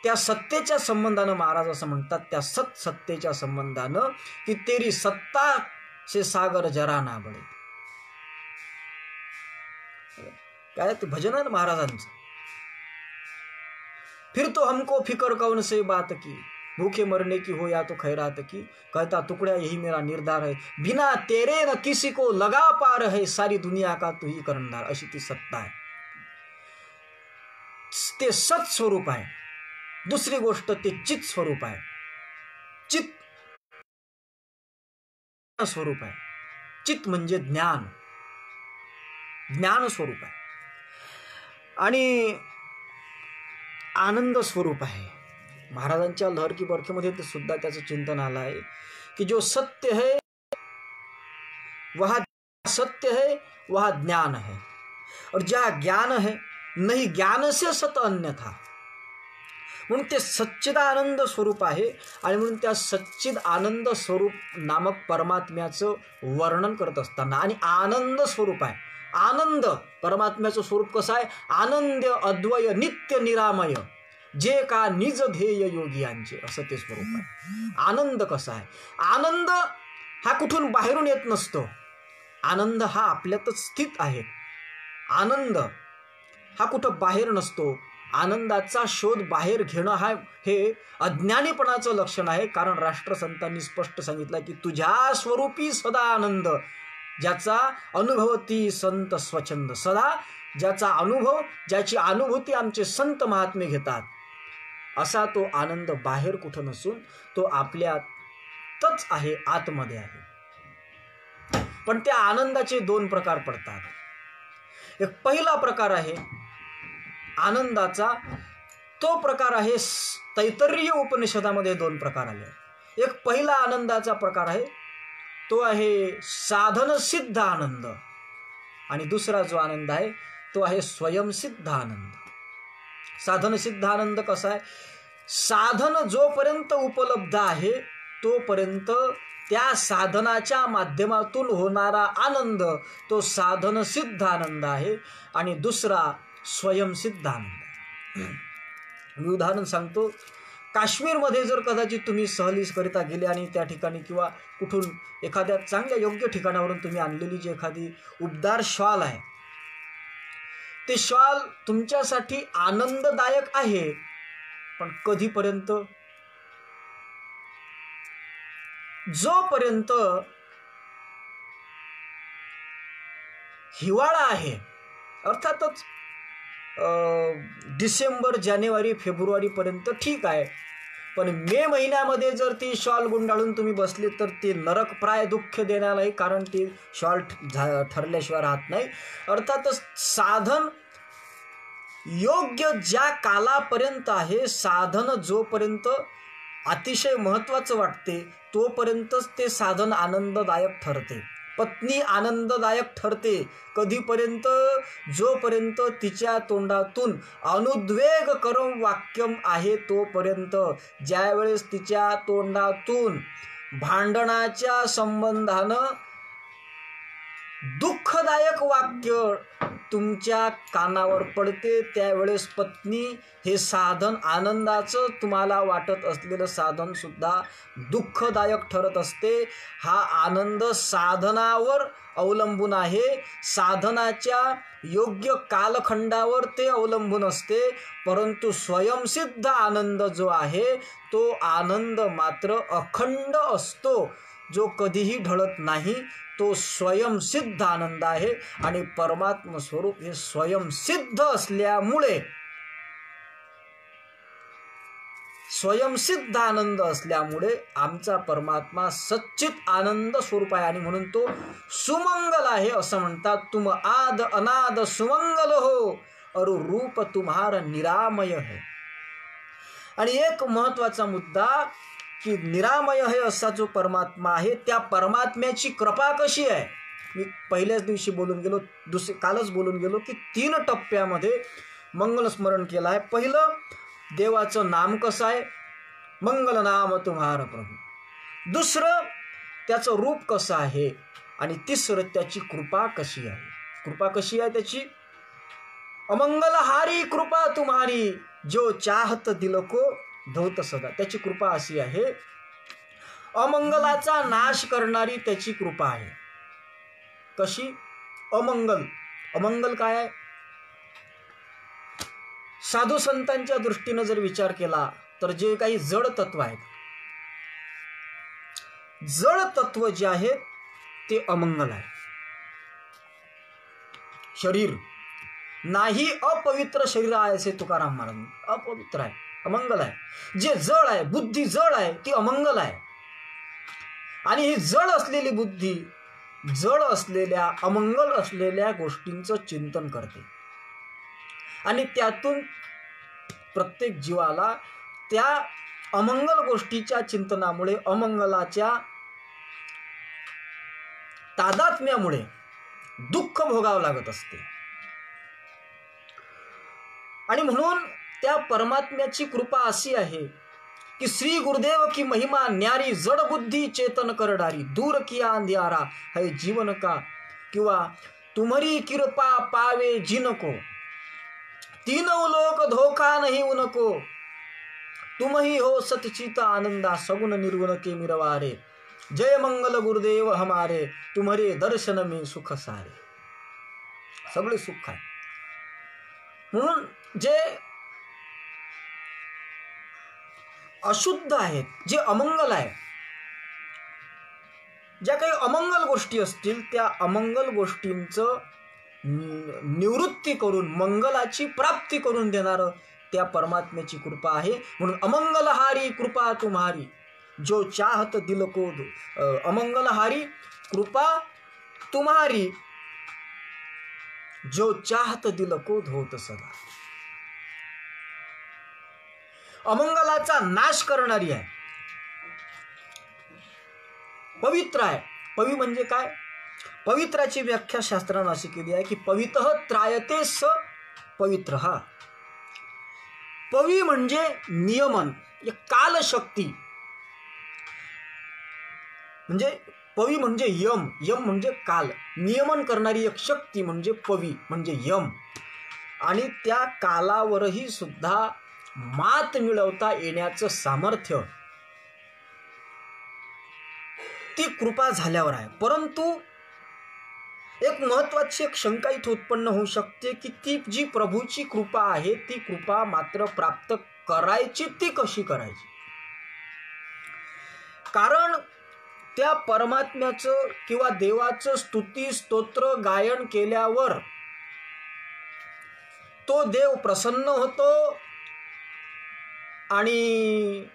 त्या सत्तेच्या संबंधानं महाराज असं म्हणतात, त्या सत्तेच्या संबंधानं की तेरी सत्ता से सागर जरा ना बळे. काय ते भजन आहे महाराजांचं. फिर तो हमको फिकर कौन से बात की, भूखे मरने की हो या तो खैरात की, कहता टुकड़ा यही मेरा निर्धार है, बिना तेरे न किसी को लगा पार है, सारी दुनिया का तू ही करणार. अशी ती सत्ता आहे, ते सत स्वरूप आहे. दुसरी गोष्ट ते चित स्वरूप आहे, चित स्वरूप आहे. चित म्हणजे ज्ञान स्वरूप आहे, आणि आनंद स्वरूप आहे. महाराजांच्या लहर की बरखेमध्ये ते सुद्धा त्याचं चिंतन आलं आहे की जो सत्य है वह सत्य है, वह ज्ञान है, और ज्या ज्ञान है नहीं ज्ञान से सत अन्यथा. म्हणून ते सच्चिदानंद स्वरूप आहे, आणि म्हणून त्या सच्चिद आनंद स्वरूप नामक परमात्म्याचं वर्णन करत असताना, आणि आनंद स्वरूप आहे. आनंद परमात्म्याचं स्वरूप कसं आहे? आनंद अद्वय नित्य निरामय जे का निज ध्येय योगियांचे, असं ते स्वरूप आहे. आनंद कसा आहे? आनंद हा कुठून बाहेरून येत नसतो, आनंद हा आपल्यातच स्थित आहे. आनंद हा कुठं बाहेर नसतो. आनंदाचा शोध बाहेर घेणं हे अज्ञानीपणाचं लक्षण आहे, कारण राष्ट्रसंतांनी स्पष्ट सांगितलं की तुझ्या स्वरूपी सदा आनंद, ज्याचा अनुभव ती संत स्वच्छंद. सदा ज्याचा अनुभव, ज्याची अनुभूती आमचे संत महात्मे घेतात, असा तो आनंद बाहेर कुठं नसून तो आपल्यातच आहे, आतमध्ये आहे. पण त्या आनंदाचे दोन प्रकार पडतात. एक पहिला प्रकार आहे आनंदाचा, तो प्रकार आहे तैत्तरीय उपनिषदामध्ये दोन प्रकार आले. एक पहिला आनंदाचा प्रकार आहे तो आहे साधन सिद्ध आनंद, आणि दुसरा जो आनंद आहे तो आहे स्वयंसिद्ध आनंद. साधन सिद्ध आनंद कसा आहे? साधन जोपर्यंत उपलब्ध आहे तोपर्यंत त्या साधनाच्या माध्यमातून होणारा आनंद तो साधन सिद्ध आनंद आहे, आणि दुसरा स्वयंसिद्ध आनंद. मी उदाहरण सांगतो. काश्मीरमध्ये जर कदाचित तुम्ही सहलीकरिता गेले आणि त्या ठिकाणी किंवा कुठून एखाद्या चांगल्या योग्य ठिकाणावरून तुम्ही आणलेली जी एखादी उबदार शॉल आहे, ते शॉल तुमच्यासाठी आनंददायक आहे, पण कधीपर्यंत? जोपर्यंत हिवाळा आहे, अर्थातच डिसेंबर जानेवारी फेब्रुवारीपर्यंत ठीक आहे, पण मे महिन्यामध्ये जर ती शॉल गुंडाळून तुम्ही बसले तर ते नरकप्राय दुःख देण्याला आहे, कारण ती शॉल ठरल्याशिवाय राहत नाही. अर्थातच साधन योग्य ज्या कालापर्यंत आहे, साधन जोपर्यंत अतिशय महत्त्वाचं वाटते तोपर्यंतच ते साधन आनंददायक ठरते. पत्नी आनंददायक ठरते कधीपर्यंत? जोपर्यंत तिच्या तोंडातून अनुद्वेगकरं वाक्यम आहे तोपर्यंत. ज्यावेळेस तिच्या तोंडातून भांडणाच्या संबंधानं दुःखदायक वाक्य तुमच्या कानावर पडते, त्यावेळेस पत्नी हे साधन आनंदाचं तुम्हाला वाटत असलेलं साधन सुद्धा दुःखदायक ठरत असते. हा आनंद साधनावर अवलंबून आहे, साधनाच्या योग्य कालखंडावर ते अवलंबून असते. परंतु स्वयंसिद्ध आनंद जो आहे तो आनंद मात्र अखंड असतो, जो कधीही ढळत नाही. तो स्वयंसिद्ध आनंद आहे आणि परमात्म स्वरूप हे स्वयंसिद्ध असल्यामुळे, स्वयंसिद्ध आनंद असल्यामुळे आमचा परमात्मा सच्चित आनंद स्वरूप आहे आणि म्हणून तो सुमंगल आहे. असं म्हणतात, तुम आद अनाद सुमंगल हो और रूप तुम्हारा निरामय है. आणि एक महत्वाचा मुद्दा की निरामय है असा जो परमात्मा आहे त्या परमात्म्याची कृपा कशी आहे. मी पहिल्याच दिवशी बोलून गेलो, कालच बोलून गेलो की 3 टप्प्यामध्ये मंगलस्मरण केलं आहे. पहिलं, देवाचं नाम कसं आहे, मंगल नाम तुम्हारा प्रभू. दुसरं, त्याचं रूप कसं आहे. आणि तिसरं, त्याची कृपा कशी आहे. कृपा कशी आहे त्याची, अमंगलहारी कृपा तुम्हारी जो चाहत दिल को धोत सदा. त्याची कृपा अशी आहे, अमंगलाचा नाश करणारी त्याची कृपा आहे. कशी, अमंगल. अमंगल काय आहे? साधू संतांच्या दृष्टीने जर विचार केला तर जे काही जड तत्व आहेत, जड तत्व जे आहेत ते अमंगल आहे. शरीर नाही अपवित्र शरीर आहे असे तुकाराम महाराज, अपवित्र आहे, अमंगल आहे. जे जड आहे, बुद्धी जड आहे, ती अमंगल आहे. आणि ही जड असलेली बुद्धी जड असलेल्या अमंगल असलेल्या गोष्टींचं चिंतन करते आणि त्यातून प्रत्येक जीवाला त्या अमंगल गोष्टीच्या चिंतनामुळे, अमंगलाच्या तादात्म्यामुळे दुःख भोगावं लागत असते. आणि म्हणून त्या परमात्म्याची कृपा अशी आहे कि श्री गुरुदेव की महिमा न्यारी, जड बुद्धी चेतन करडारी, दूर किया अंधियारा है जीवन का, किंवा तुम्हारी कृपा पावे जिनको, तीनों लोक धोखा नहीं उनको, तुम ही हो सतचित आनंदा, सगुण निर्गुण के मिरवारे, जय मंगल गुरुदेव हमारे, तुम्हारे दर्शन में सुख सारे. सगळे सुख आहे. म्हणून जे अशुद्ध आहेत, जे अमंगल आहे, ज्या काही अमंगल गोष्टी असतील त्या अमंगल गोष्टींचं निवृत्ती करून मंगलाची प्राप्ती करून देणारं त्या परमात्म्याची कृपा आहे. म्हणून अमंगलहारी कृपा तुम्हारी जो चाहत दिल को, अमंगलहारी कृपा तुम्हारी जो चाहत दिल को धोत सदा. अमंगलाचा नाश करणारी आहे, पवित्र आहे. पवी म्हणजे काय? पवित्राची व्याख्या शास्त्रानं अशी केली आहे की पवितः त्रायते स पवित्र. हा पवी म्हणजे नियमन, कालशक्ती. म्हणजे पवी म्हणजे यम, यम म्हणजे काल, नियमन करणारी एक शक्ती म्हणजे पवी म्हणजे यम. आणि त्या कालावरही सुद्धा मात मिळवता येण्याचं सामर्थ्य ती कृपा झाल्यावर आहे. परंतु एक महत्वाची एक शंका इथे उत्पन्न होऊ शकते की ती जी प्रभूची कृपा आहे ती कृपा मात्र प्राप्त करायची ती कशी करायची. कारण त्या परमात्म्याचं किंवा देवाचं स्तुती स्तोत्र गायन केल्यावर तो देव प्रसन्न होतो आणि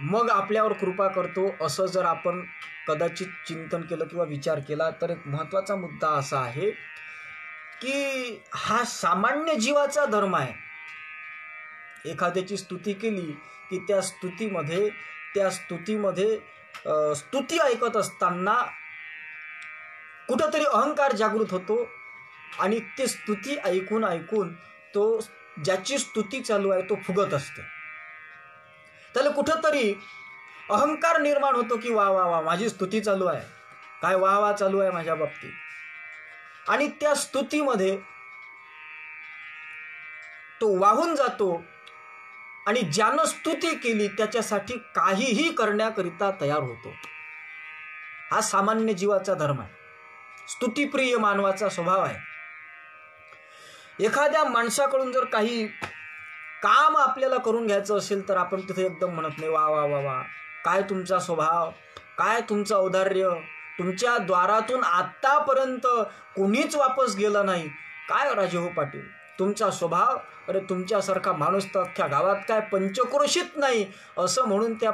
मग आपल्यावर कृपा करतो. असं जर आपण कदाचित चिंतन केलं किंवा विचार केला तर एक महत्त्वाचा मुद्दा असा आहे की हा सामान्य जीवाचा धर्म आहे. एखाद्याची स्तुती केली की त्या स्तुतीमध्ये स्तुती ऐकत असताना कुठंतरी अहंकार जागृत होतो आणि ते स्तुती ऐकून तो ज्याची स्तुती चालू आहे तो फुगत असतो. त्याला कुठंतरी अहंकार निर्माण होतो की वा वा वा माझी स्तुती चालू आहे, काय वा वा चालू आहे माझ्या बाबतीत. आणि त्या स्तुतीमध्ये तो वाहून जातो आणि ज्यानं स्तुती केली त्याच्यासाठी काहीही करण्याकरिता तयार होतो. हा सामान्य जीवाचा धर्म आहे, स्तुतीप्रिय मानवाचा स्वभाव आहे. एखाद्या माणसाकडून जर काही काम आपल्याला करून घ्यायचं असेल तर आपण तिथे एकदम म्हणत नाही वा वा वा वा काय तुमचा स्वभाव, काय तुमचं औदार्य, तुमच्या द्वारातून आत्तापर्यंत कोणीच वापस गेलं नाही, काय राजेहो पाटील तुमचा स्वभाव, अरे तुमच्यासारखा माणूस तर अख्ख्या गावात काय पंचक्रोशीत नाही, असं म्हणून त्या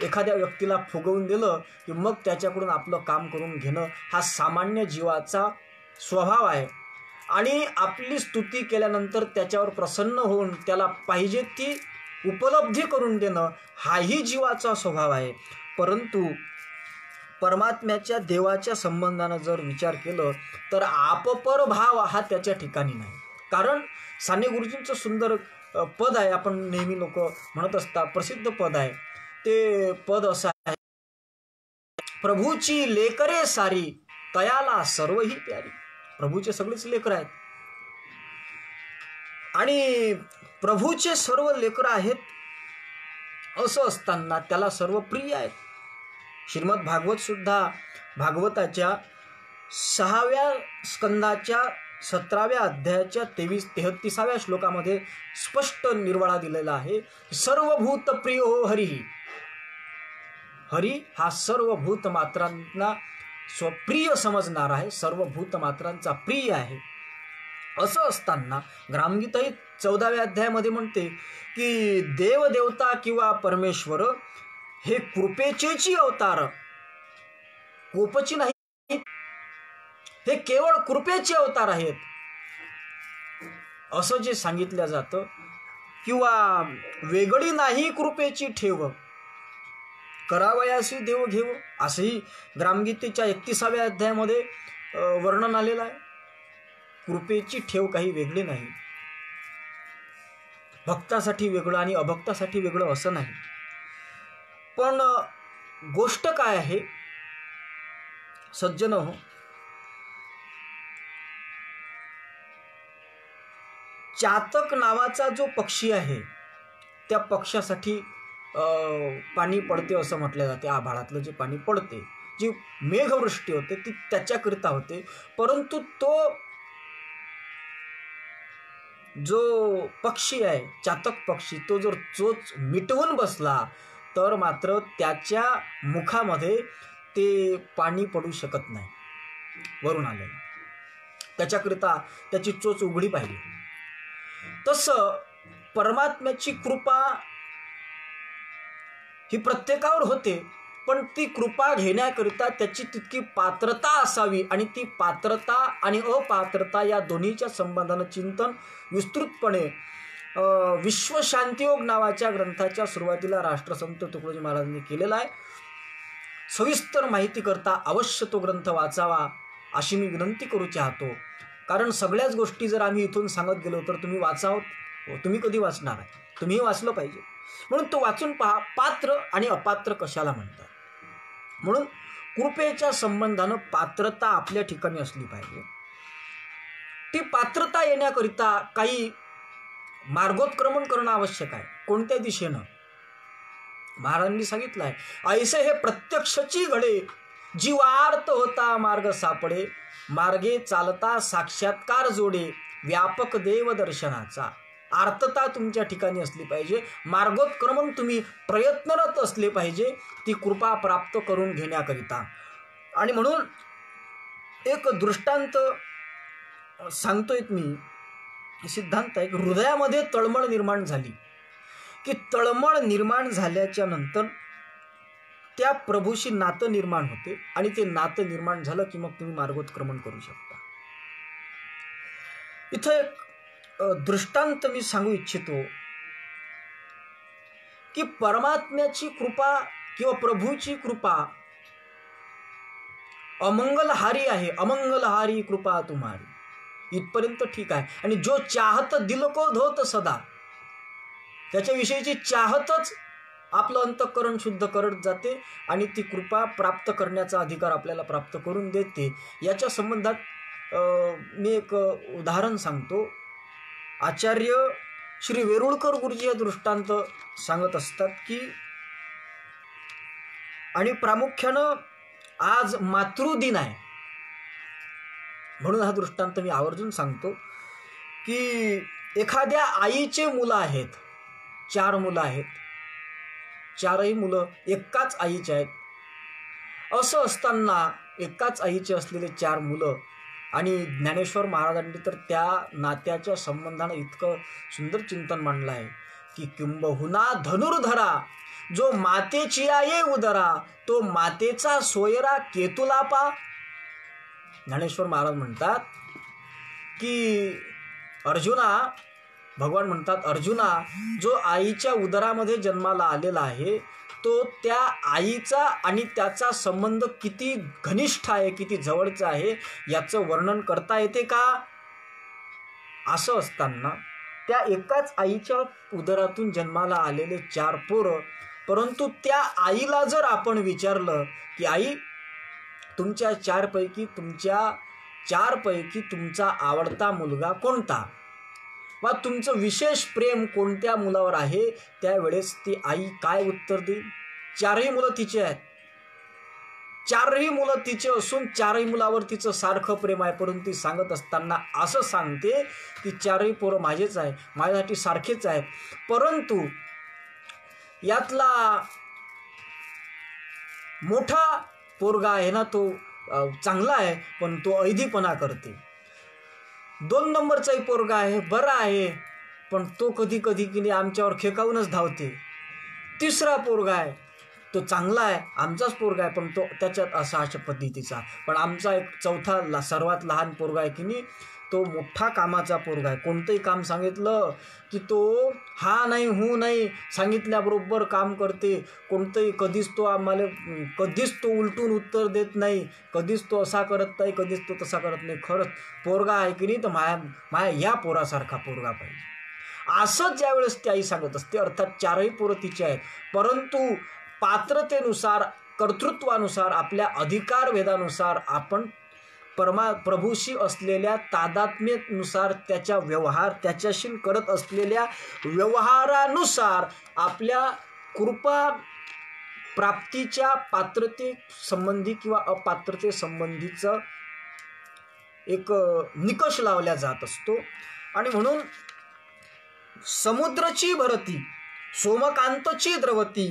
एखाद्या व्यक्तीला फुगवून दिलं की मग त्याच्याकडून आपलं काम करून घेणं हा सामान्य जीवाचा स्वभाव आहे. आणि आपली स्तुती केल्यानंतर त्याच्यावर प्रसन्न होऊन त्याला पाहिजे ती उपलब्धी करून देणं हाही जीवाचा स्वभाव आहे. परंतु परमात्म्याच्या देवाच्या संबंधानं जर विचार केलं तर आपपर भाव हा त्याच्या ठिकाणी नाही. कारण साने गुरुजींचं सुंदर पद आहे, आपण नेहमी लोक म्हणत असतात, प्रसिद्ध पद आहे. ते पद असं आहे, प्रभूची लेकरे सारी तयाला सर्व ही प्यारी. प्रभूचे सगळेच लेकर आहेत आणि प्रभूचे सर्व लेकर आहेत असं असताना त्याला सर्व प्रिय आहेत. श्रीमद भागवत सुद्धा भागवताच्या 6व्या स्कंदाच्या 17व्या अध्यायाच्या 33व्या श्लोकामध्ये स्पष्ट निर्वाळा दिलेला आहे. सर्वभूत प्रिय हो हरी. हरी हा सर्वभूत मात्रांना स्वप्रिय समजणार आहे, सर्वभूत मात्रांचा प्रिय आहे. असं असताना ग्रामगीताही 14व्या अध्यायामध्ये म्हणते की देवदेवता किंवा परमेश्वर हे कृपेचेची अवतार, कोपची नाही, हे केवळ कृपेचे अवतार आहेत असं जे सांगितलं जातं. किंवा वेगळी नाही कृपेची ठेव, करावयासी देव घेव, असंही ग्रामगीतेच्या 31व्या अध्यायामध्ये वर्णन आलेलं आहे. कृपेची ठेव काही वेगळी नाही, भक्तासाठी वेगळं आणि अभक्तासाठी वेगळं असं नाही. पण गोष्ट काय आहे सज्जन हो, चातक नावाचा जो पक्षी आहे त्या पक्षासाठी पाणी पडते असं म्हटलं जाते. आभाळातलं जे पाणी पडते, जी मेघवृष्टी होते ती त्याच्याकरिता होते. परंतु तो जो पक्षी आहे चातक पक्षी, तो जर चोच मिटवून बसला तर मात्र त्याच्या मुखामध्ये ते पाणी पडू शकत नाही वरून आलेलं, त्याच्याकरिता त्याची चोच उघडी पाहिजे. तसं परमात्म्याची कृपा ही प्रत्येकावर होते, पण ती कृपा घेण्याकरिता त्याची तितकी पात्रता असावी. आणि ती पात्रता आणि अपात्रता या दोन्हीच्या संबंधानं चिंतन विस्तृतपणे विश्वशांतियोग नावाच्या ग्रंथाच्या सुरुवातीला राष्ट्रसंत तुकडोजी महाराजांनी केलेला आहे. सविस्तर माहिती करता अवश्य तो ग्रंथ वाचावा अशी मी विनंती करू चाहतो. कारण सगळ्याच गोष्टी जर आम्ही इथून सांगत गेलो तर तुम्ही वाचावं, तुम्ही कधी वाचणार आहे, तुम्हीही वाचलं पाहिजे. म्हणून तो वाचून पहा पात्र आणि अपात्र कशाला म्हणतात. म्हणून कृपेच्या संबंधानं पात्रता आपल्या ठिकाणी असली पाहिजे. ती पात्रता येण्याकरिता काही मार्गोत्क्रमण करणं आवश्यक आहे. कोणत्या दिशेनं महाराजांनी सांगितलं आहे, ऐसे हे प्रत्यक्षची घडे जीवार्थ होता मार्ग सापडे, मार्गे चालता साक्षात्कार जोडे व्यापक देव दर्शनाचा. आर्तता तुमच्या ठिकाणी असली पाहिजे, मार्गोत्क्रमण तुम्ही प्रयत्नरत असले पाहिजे ती कृपा प्राप्त करून घेण्याकरिता. आणि म्हणून एक दृष्टांत सांगतोय मी, सिद्धांत आहे की हृदयामध्ये तळमळ निर्माण झाली की तळमळ निर्माण झाल्याच्या नंतर त्या प्रभूशी नातं निर्माण होते आणि ते नातं निर्माण झालं की मग तुम्ही मार्गोत्क्रमण करू शकता. इथं एक दृष्टांत मी सांगू इच्छितो की परमात्म्याची कृपा किंवा प्रभूची कृपा अमंगलहारी आहे, अमंगलहारी कृपा तुम्हारी, इथपर्यंत ठीक आहे. आणि जो चाहत दिल को धोत सदा, त्याच्याविषयीची चाहतच आपलं अंतःकरण शुद्ध करत जाते आणि ती कृपा प्राप्त करण्याचा अधिकार आपल्याला प्राप्त करून देते. याच्या संबंधात मी एक उदाहरण सांगतो. आचार्य श्री वेरुळकर गुरुजी हे दृष्टांत सांगत असतात की, आणि प्रामुख्यानं आज मातृदिन आहे म्हणून हा दृष्टांत मी आवर्जून सांगतो की, एखाद्या आईचे मुलं आहेत, 4 मुलं आहेत, 4ही मुलं एकाच आईचे आहेत. असं असताना एकाच आईचे असलेले 4 मुलं, आणि ज्ञानेश्वर महाराजांनी तर त्या नात्याच्या संबंधानं इतकं सुंदर चिंतन मांडलं आहे की, किंबहुना धनुर्धरा जो मातेची आहे उदरा, तो मातेचा सोयरा केतुला पा. ज्ञानेश्वर महाराज म्हणतात की अर्जुना, भगवान म्हणतात अर्जुना, जो आईच्या उदरामध्ये जन्माला आलेला आहे तो त्या आईचा आणि त्याचा संबंध किती घनिष्ठ आहे, किती जवळचा आहे याचं वर्णन करता येते का? असं असताना त्या एकाच आईच्या उदरातून जन्माला आलेले 4 पोरं, परंतु त्या आईला जर आपण विचारलं की आई, तुमच्या 4 पैकी तुमचा आवडता मुलगा कोणता, वा तुमचं विशेष प्रेम कोणत्या मुलावर आहे, त्यावेळेस ती आई काय उत्तर देईल? 4ही मुलं तिचे आहेत, 4ही मुलं तिचे असून 4ही मुलावर तिचं सारखं प्रेम आहे, परंतु ती सांगत असताना असं सांगते की 4ही पोरं माझेच आहे, माझ्यासाठी सारखेच आहेत, परंतु यातला मोठा पोरगा आहे ना तो चांगला आहे, पण तो ऐदीपणा करते. 2 नंबरचाही पोरगा आहे, बरा आहे, पण तो कधी कधी की नाही आमच्यावर खेकावूनच धावते. 3रा पोरगा आहे, तो चांगला आहे, आमचाच पोरगा आहे, पण तो त्याच्यात अशा पद्धतीचा. पण आमचा एक 4था सर्वात लहान पोरगा आहे की नाही, तो मोठा कामाचा पोरगा आहे. कोणतंही काम सांगितलं की तो हा नाही हू नाही सांगितल्याबरोबर काम करते. कोणतंही कधीच तो उलटून उत्तर देत नाही, कधीच तो असा करत नाही, कधीच तो तसा करत नाही. खरंच पोरगा आहे की नाही, तर माया या पोरासारखा पोरगा पाहिजे, असंच ज्यावेळेस ती आई सांगत असते. अर्थात 4ही पोरं तिचे आहेत, परंतु पात्रतेनुसार, कर्तृत्वानुसार, आपल्या अधिकार भेदानुसार आपण प्रभूशी असलेल्या तादात्म्यानुसार, त्याच्याशी करत असलेल्या व्यवहारानुसार आपल्या कृपा प्राप्तीच्या पात्रते संबंधी किंवा अपात्रते संबंधीचं एक निकष लावला जात असतो. आणि म्हणून समुद्रची भरती, सोमकांतची द्रवती,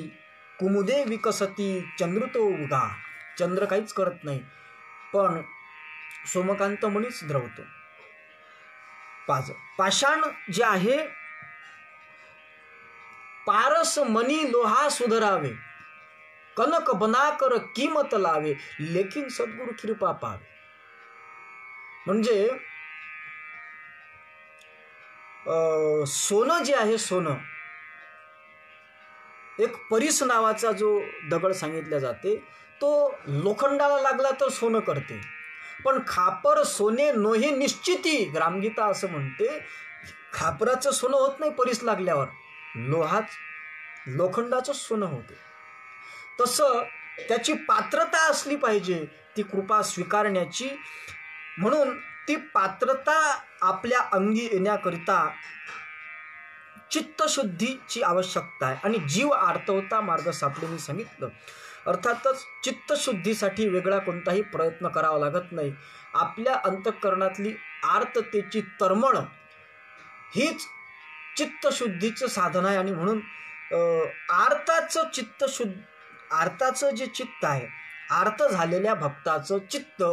कुमुदे विकसती, चंद्रतो उगा. चंद्र काहीच करत नाही, पण सोमकांत मणीच द्रवतो. पाषाण जे आहे, पारस मनी लोहा सुधरावे, कनक बनाकर किमत लावे, लेकिन सद्गुरु कृपा पावे. म्हणजे सोनं जे आहे, सोनं एक परीस नावाचा जो दगड सांगितला जाते, तो लोखंडाला लागला तर सोनं करते, पण खापर सोने नोहे निश्चिती. ग्रामगीता असं म्हणते, खापराचं सोनं होत नाही परीस लागल्यावर, लोखंडाचं सोनं होते. तसं त्याची पात्रता असली पाहिजे ती कृपा स्वीकारण्याची. म्हणून ती पात्रता आपल्या अंगी येण्याकरिता चित्तशुद्धीची आवश्यकता आहे. आणि जीव आर्तवता मार्ग सापडे मी सांगितलं. अर्थातच चित्तशुद्धीसाठी वेगळा कोणताही प्रयत्न करावा लागत नाही. आपल्या अंतःकरणातली आर्ततेची तळमळ हीच चित्तशुद्धीचं साधन आहे. आणि म्हणून आर्ताचं जे चित्त आहे, आर्त झालेल्या भक्ताचं चित्त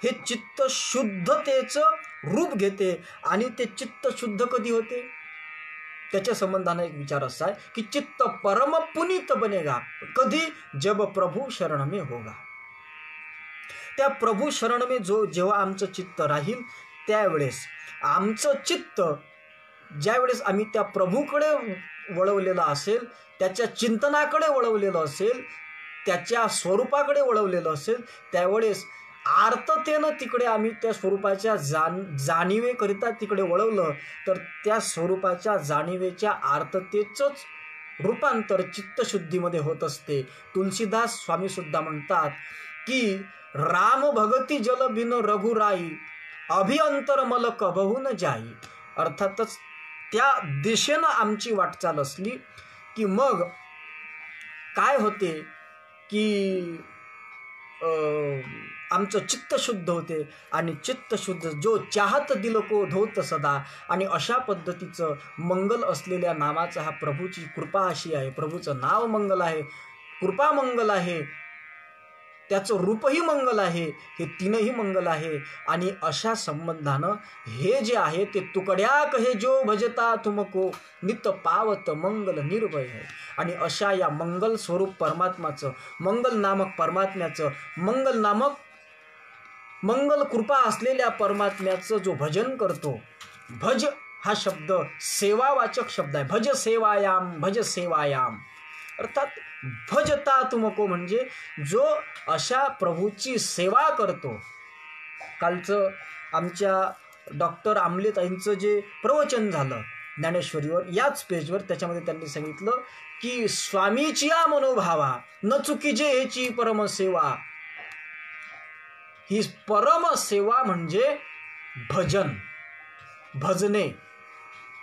हे चित्त शुद्धतेचं रूप घेते. आणि ते चित्त शुद्ध कधी होते, त्याच्या संबंधाने एक विचार असा आहे की चित्त परम पुनीत बनेगा कधी, जब प्रभू शरण में होगा. त्या प्रभू शरण में जेव्हा आमचं चित्त राहील, त्यावेळेस आमचं चित्त ज्यावेळेस आम्ही त्या प्रभूकडे वळवलेलं असेल, त्याच्या चिंतनाकडे वळवलेलं असेल, त्याच्या स्वरूपाकडे वळवलेलं असेल, त्यावेळेस आर्ततेनं तिकडे आम्ही त्या स्वरूपाच्या जाणीवेकरिता तिकडे वळवलं तर त्या स्वरूपाच्या जाणीवेच्या आर्ततेचंच रूपांतर चित्तशुद्धीमध्ये होत असते. तुलसीदास स्वामी सुद्धा म्हणतात की राम भगती जल बिन रघुराई अभिअंतर मल कबहून जाई. अर्थातच त्या दिशेनं आमची वाटचाल असली की मग काय होते की आमचं चित्त शुद्ध होते आणि चित्त शुद्ध जो चाहत दिल को धोत सदा. आणि अशा पद्धतीचं मंगल असलेल्या नामाचा हा प्रभूची कृपा अशी आहे. प्रभूचं नाव मंगल आहे, कृपा मंगल आहे, त्याचं रूपही मंगल आहे, हे तीनही मंगल आहे. आणि अशा संबंधानं हे जे आहे ते तुकड्या कहे जो भजता तुमको नित पावत मंगल निर्भय आहे. आणि अशा या मंगल स्वरूप परमात्माचं, मंगल नामक परमात्म्याचं, मंगल कृपा असलेल्या परमात्म्याचं जो भजन करतो, भज हा शब्द सेवावाचक शब्द आहे. भज सेवायाम, भज सेवायाम, अर्थात भजता तुमको म्हणजे जो अशा प्रभूची सेवा करतो. कालचं आमच्या डॉक्टर आमलेताईंचं जे प्रवचन झालं ज्ञानेश्वरीवर, याच पेजवर त्याच्यामध्ये त्यांनी सांगितलं की स्वामीची या मनोभावा न चुकीचे हेची परमसेवा. ही परमसेवा म्हणजे भजन, भजने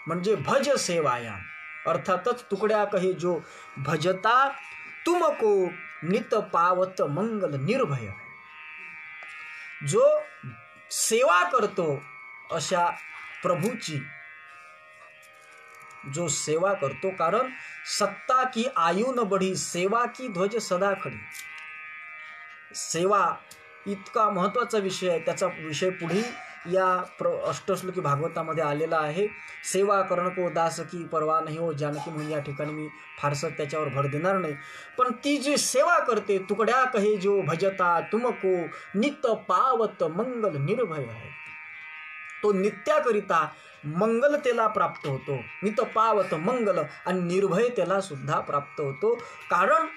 म्हणजे भज सेवायाम. अर्थातच तुकड्या कहे जो भजता तुमको नित पावत मंगल निर्भय. जो सेवा करतो अशा प्रभूची, जो सेवा करतो, कारण सत्ता की आयु न बढी सेवा की ध्वज सदा खडी. सेवा इतका महत्त्वाचा विषय आहे, त्याचा विषय पुढे या अष्टश्लोकी भागवतामध्ये आलेला आहे. सेवा करण को दास की परवा नाही हो जानकी, म्हणून या ठिकाणी मी फारसं त्याच्यावर भर देणार नाही. पण ती जी सेवा करते, तुकड्या कहे जो भजता तुमको नित्य पावत मंगल निर्भय आहे, तो नित्याकरिता मंगलतेला प्राप्त होतो. नित्य पावत मंगल आणि निर्भयतेला सुद्धा प्राप्त होतो. कारण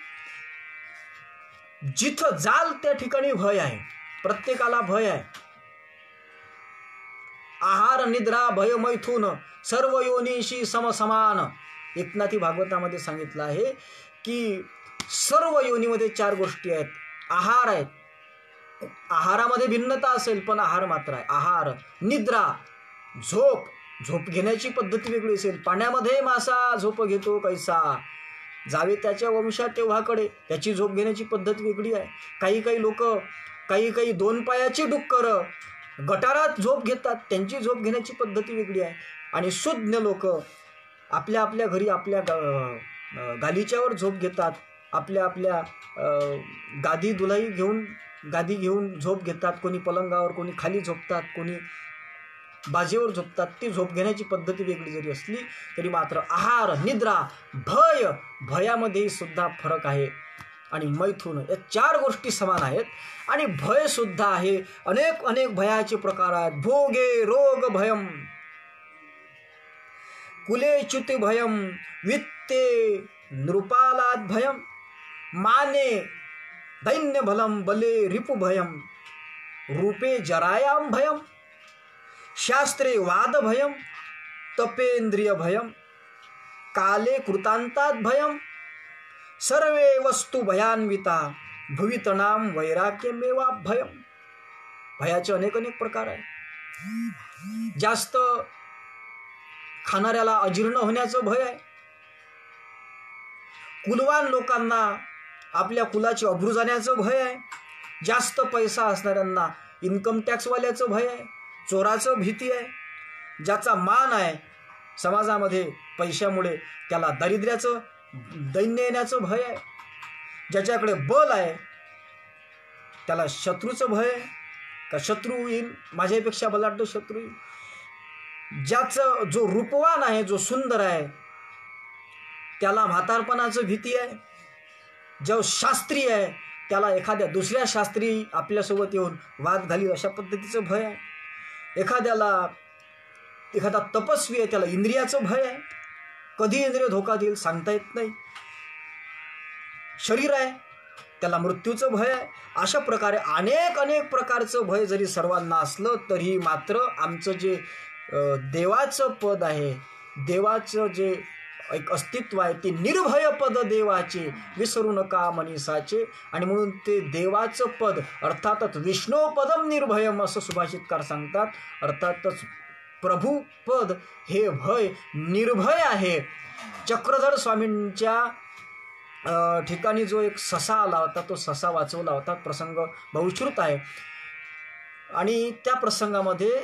जिथं जाल त्या ठिकाणी भय आहे, प्रत्येकाला भय आहे. आहार निद्रा भय मैथून सर्व योनीशी समसमान. एकनाथी भागवतामध्ये सांगितलं आहे की सर्व योनीमध्ये 4 गोष्टी आहेत. आहार आहेत, आहारामध्ये भिन्नता असेल पण आहार मात्र आहे. आहार, निद्रा, झोप घेण्याची पद्धती वेगळी असेल. पाण्यामध्ये मासा झोप घेतो कैसा, जावे त्याच्या वंशा तेव्हाकडे, त्याची झोप घेण्याची पद्धत वेगळी आहे. काही लोक, काही 2 पायाची डुक्कर गटारात झोप घेतात, त्यांची झोप घेण्याची पद्धती वेगळी आहे. आणि सुज्ञ लोक आपल्या आपल्या घरी आपल्या गालीच्यावर झोप घेतात, आपल्या गादी दुलाई घेऊन गादी घेऊन झोप घेतात. कोणी पलंगावर, कोणी खाली झोपतात, कोणी बाजेवर झोपतात. ती झोप घेण्याची पद्धती वेगळी जरी असली तरी मात्र आहार, निद्रा, भयामध्येही सुद्धा फरक आहे. आणि मैथून, या 4 गोष्टी समान आहेत. आणि भय सुद्धा आहे. अनेक भयाचे प्रकार आहेत. भोगे रोग भयम, कुले च्युती भयम, वित्ते नृपालाद भयम, माने दैन्य भलम, बले रिपु भयम, रूपे जरायाम भयम, शास्त्रे वाद भयम, तपेंद्रिय भयम, काले कृतांतात भयम, सर्वे वस्तु भयान्विता, भुवितनाम वैराग्यमेवा भयम. भयाचे अनेक प्रकार आहेत. जास्त खाणाऱ्याला अजीर्ण होण्याचं भय आहे. कुलवान लोकांना आपल्या कुलाची अब्रू जाण्याचं भय आहे. जास्त पैसा असणाऱ्यांना इन्कम टॅक्सवाल्याचं भय आहे, चोराचं भीती आहे. ज्याचा मान आहे समाजामध्ये पैशामुळे त्याला दारिद्र्याचं, दैन्य येण्याचं भय आहे. ज्याच्याकडे बल आहे त्याला शत्रूचं भय आहे, का शत्रू येईल, माझ्यापेक्षा बलाढ्य शत्रू येईल. जो रूपवान आहे, जो सुंदर आहे, त्याला म्हातारपणाचं भीती आहे. जो शास्त्री आहे त्याला एखाद्या दुसऱ्या शास्त्री आपल्यासोबत येऊन वाद घालील अशा पद्धतीचं भय आहे. एखाद्याला एखादा तपस्वी आहे त्याला इंद्रियाचं भय आहे, कधी इंद्रिय धोका देईल सांगता येत नाही. शरीर आहे त्याला मृत्यूचं भय आहे. अशा प्रकारे अनेक प्रकारचं भय जरी सर्वांना असलं तरी मात्र आमचं जे देवाचं पद आहे, देवाचं जे एक अस्तित्व आहे ते निर्भय पद देवाचे, विसरू नका मनीसाचे. आणि म्हणून ते देवाचं पद अर्थातच विष्णू पदम निर्भयम असं सुभाषितकार सांगतात. अर्थातच प्रभू पद हे भय निर्भय आहे. चक्रधर स्वामींच्या ठिकाणी जो एक ससा आला होता तो ससा वाचवला होता, प्रसंग बहुश्रुत आहे. आणि त्या प्रसंगामध्ये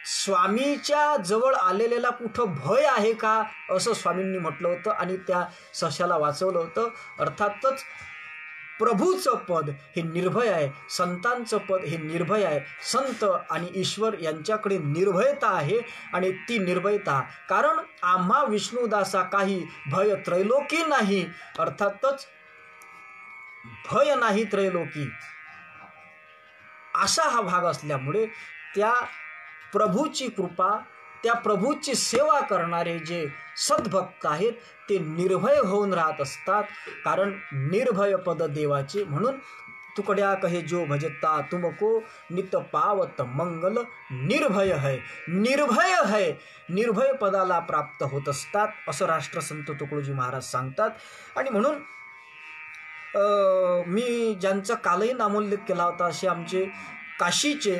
स्वामीच्या जवळ आलेल्याला कुठं भय आहे का असं स्वामींनी म्हटलं होतं आणि त्या सशाला वाचवलं होतं. अर्थातच प्रभूचं पद हे निर्भय आहे, संतांचं पद हे निर्भय आहे. संत आणि ईश्वर यांच्याकडे निर्भयता आहे आणि ती निर्भयता कारण आम्हा विष्णुदासा काही भय त्रैलोकी नाही. अर्थातच भय नाही त्रैलोकी असा हा भाग असल्यामुळे त्या प्रभूची कृपा, त्या प्रभूची सेवा करणारे जे सद्भक्त आहेत ते निर्भय होऊन राहत असतात. कारण निर्भय पद देवाचे. म्हणून तुकड्या कहे जो भजता तुमको नित पावत मंगल निर्भय है, निर्भय है, निर्भय पदाला प्राप्त होत असतात असं राष्ट्रसंत तुकडोजी महाराज सांगतात. आणि म्हणून मी ज्यांचा कालही नामोल्लेख केला होता असे आमचे काशीचे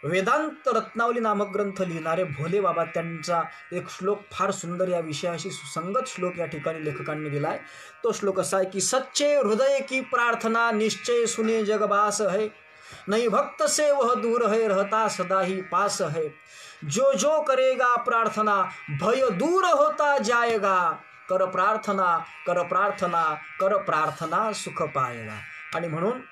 वेदांत रत्नावली नामक ग्रंथ लिहिणारे भोले बाबा, त्यांचा एक श्लोक फार सुंदर या विषयाशी सुसंगत श्लोक या ठिकाणी लेखकांनी दिला आहे. तो श्लोक असा आहे की सच्चे हृदय की प्रार्थना निश्चय सुने जगबास है, नहीं भक्त से वह दूर है रहता सदा ही पास है, जो जो करेगा प्रार्थना भय दूर होता जाएगा, कर प्रार्थना कर प्रार्थना कर प्रार्थना सुख पाएगा. आणि म्हणून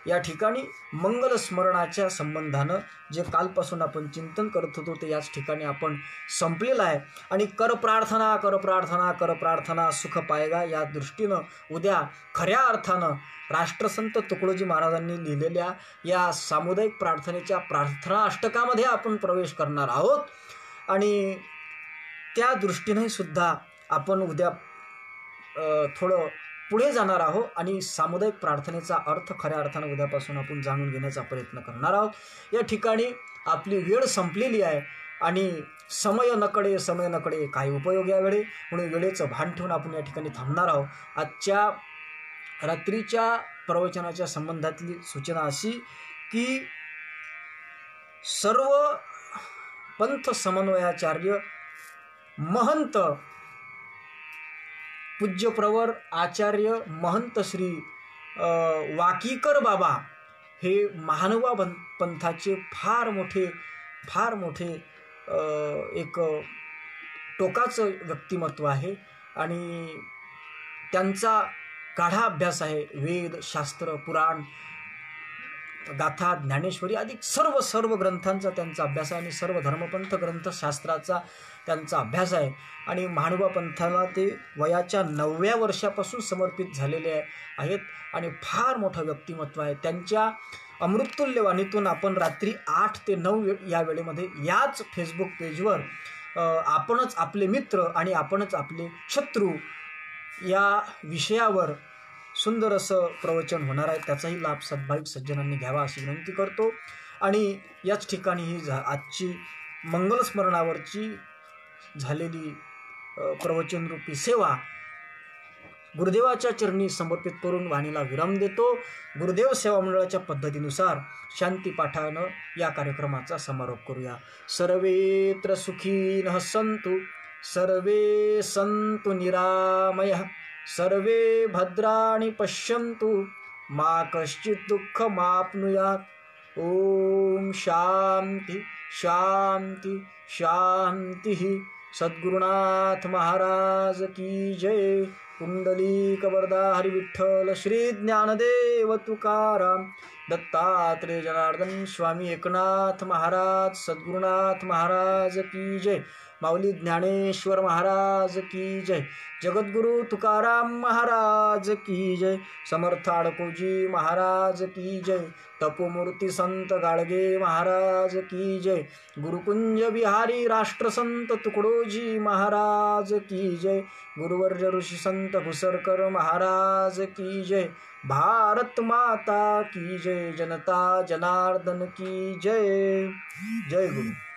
या ठिकाणी मंगल स्मरणाच्या संबंधानं जे कालपासून आपण चिंतन करत होतो ते याच ठिकाणी आपण संपलेलं आहे. आणि कर प्रार्थना कर प्रार्थना कर प्रार्थना सुख पाएगा या दृष्टीनं उद्या खऱ्या अर्थानं राष्ट्रसंत तुकडोजी महाराजांनी लिहिलेल्या या सामुदायिक प्रार्थनेच्या प्रार्थना अष्टकामध्ये आपण प्रवेश करणार आहोत. आणि त्या दृष्टीने सुद्धा आपण उद्या थोडं पुढे जाणार आहोत आणि सामुदायिक प्रार्थनेचा अर्थ खऱ्या अर्थानं उद्यापासून आपण जाणून घेण्याचा प्रयत्न करणार आहोत. या ठिकाणी आपली वेळ संपलेली आहे आणि समय नकडे काही उपयोग या वेळे, म्हणून वेळेचं भान ठेवून आपण या ठिकाणी थांबणार आहोत. आजच्या रात्रीच्या प्रवचनाच्या संबंधातली सूचना अशी की सर्व पंथ समन्वयाचार्य महंत पूज्य प्रवर आचार्य महंत श्री वाकीकर बाबा हे महानुभाव पंथाचे फार मोठे एक टोकाचं व्यक्तिमत्व आहे. आणि त्यांचा गाढा अभ्यास आहे. वेद शास्त्र पुराण गाथा ज्ञानेश्वरी आदी सर्व ग्रंथांचा त्यांचा अभ्यास आहे आणि सर्व धर्मपंथ ग्रंथशास्त्राचा त्यांचा अभ्यास आहे. आणि महानुभाव पंथाला ते वयाच्या 9व्या वर्षापासून समर्पित झालेले आहेत आणि फार मोठं व्यक्तिमत्व आहे. त्यांच्या अमृततुल्य वाणीतून आपण रात्री 8 ते 9 या वेळेमध्ये याच फेसबुक पेजवर आपणच आपले मित्र आणि आपणच आपले शत्रू या विषयावर सुंदर असं प्रवचन होणार आहे. त्याचाही लाभ सद्भाविक सज्जनांनी घ्यावा अशी विनंती करतो. आणि याच ठिकाणी ही आजची मंगलस्मरणावरची झालेली प्रवचनरूपी सेवा गुरुदेवाच्या चरणी समर्पित करून वाणीला विराम देतो. गुरुदेव सेवा मंडळाच्या पद्धतीनुसार शांतीपाठानं या कार्यक्रमाचा समारोप करूया. सर्वेत्र सुखीनः सन्तु, सर्वे सन्तु निरामयः, सर्वे भद्राणि पश्यन्तु, मा कश्चित् दुःखमाप्नुयात्. ओम शांति शांति शांति. सद्गुरुनाथ महाराज की जय. कुंडलिक वरदा हरि विठ्ठल श्री ज्ञानदेव तुकाराम दत्तात्रेय जनार्दन स्वामी एकनाथ महाराज सद्गुरुनाथ महाराज की जय. माऊली ज्ञानेश्वर महाराज की जय, जगद्गुरु तुकाराम महाराज की जय, समर्थ अडकोजी महाराज की जय, तपोमूर्ती संत गाडगे महाराज की जय, गुरुकुंज बिहारी राष्ट्रसंत तुकडोजी महाराज की जय, गुरुवर्य ऋषी संत भुसरकर महाराज की जय, भारत माता की जय, जनता जनार्दन की जय. जय गुरु.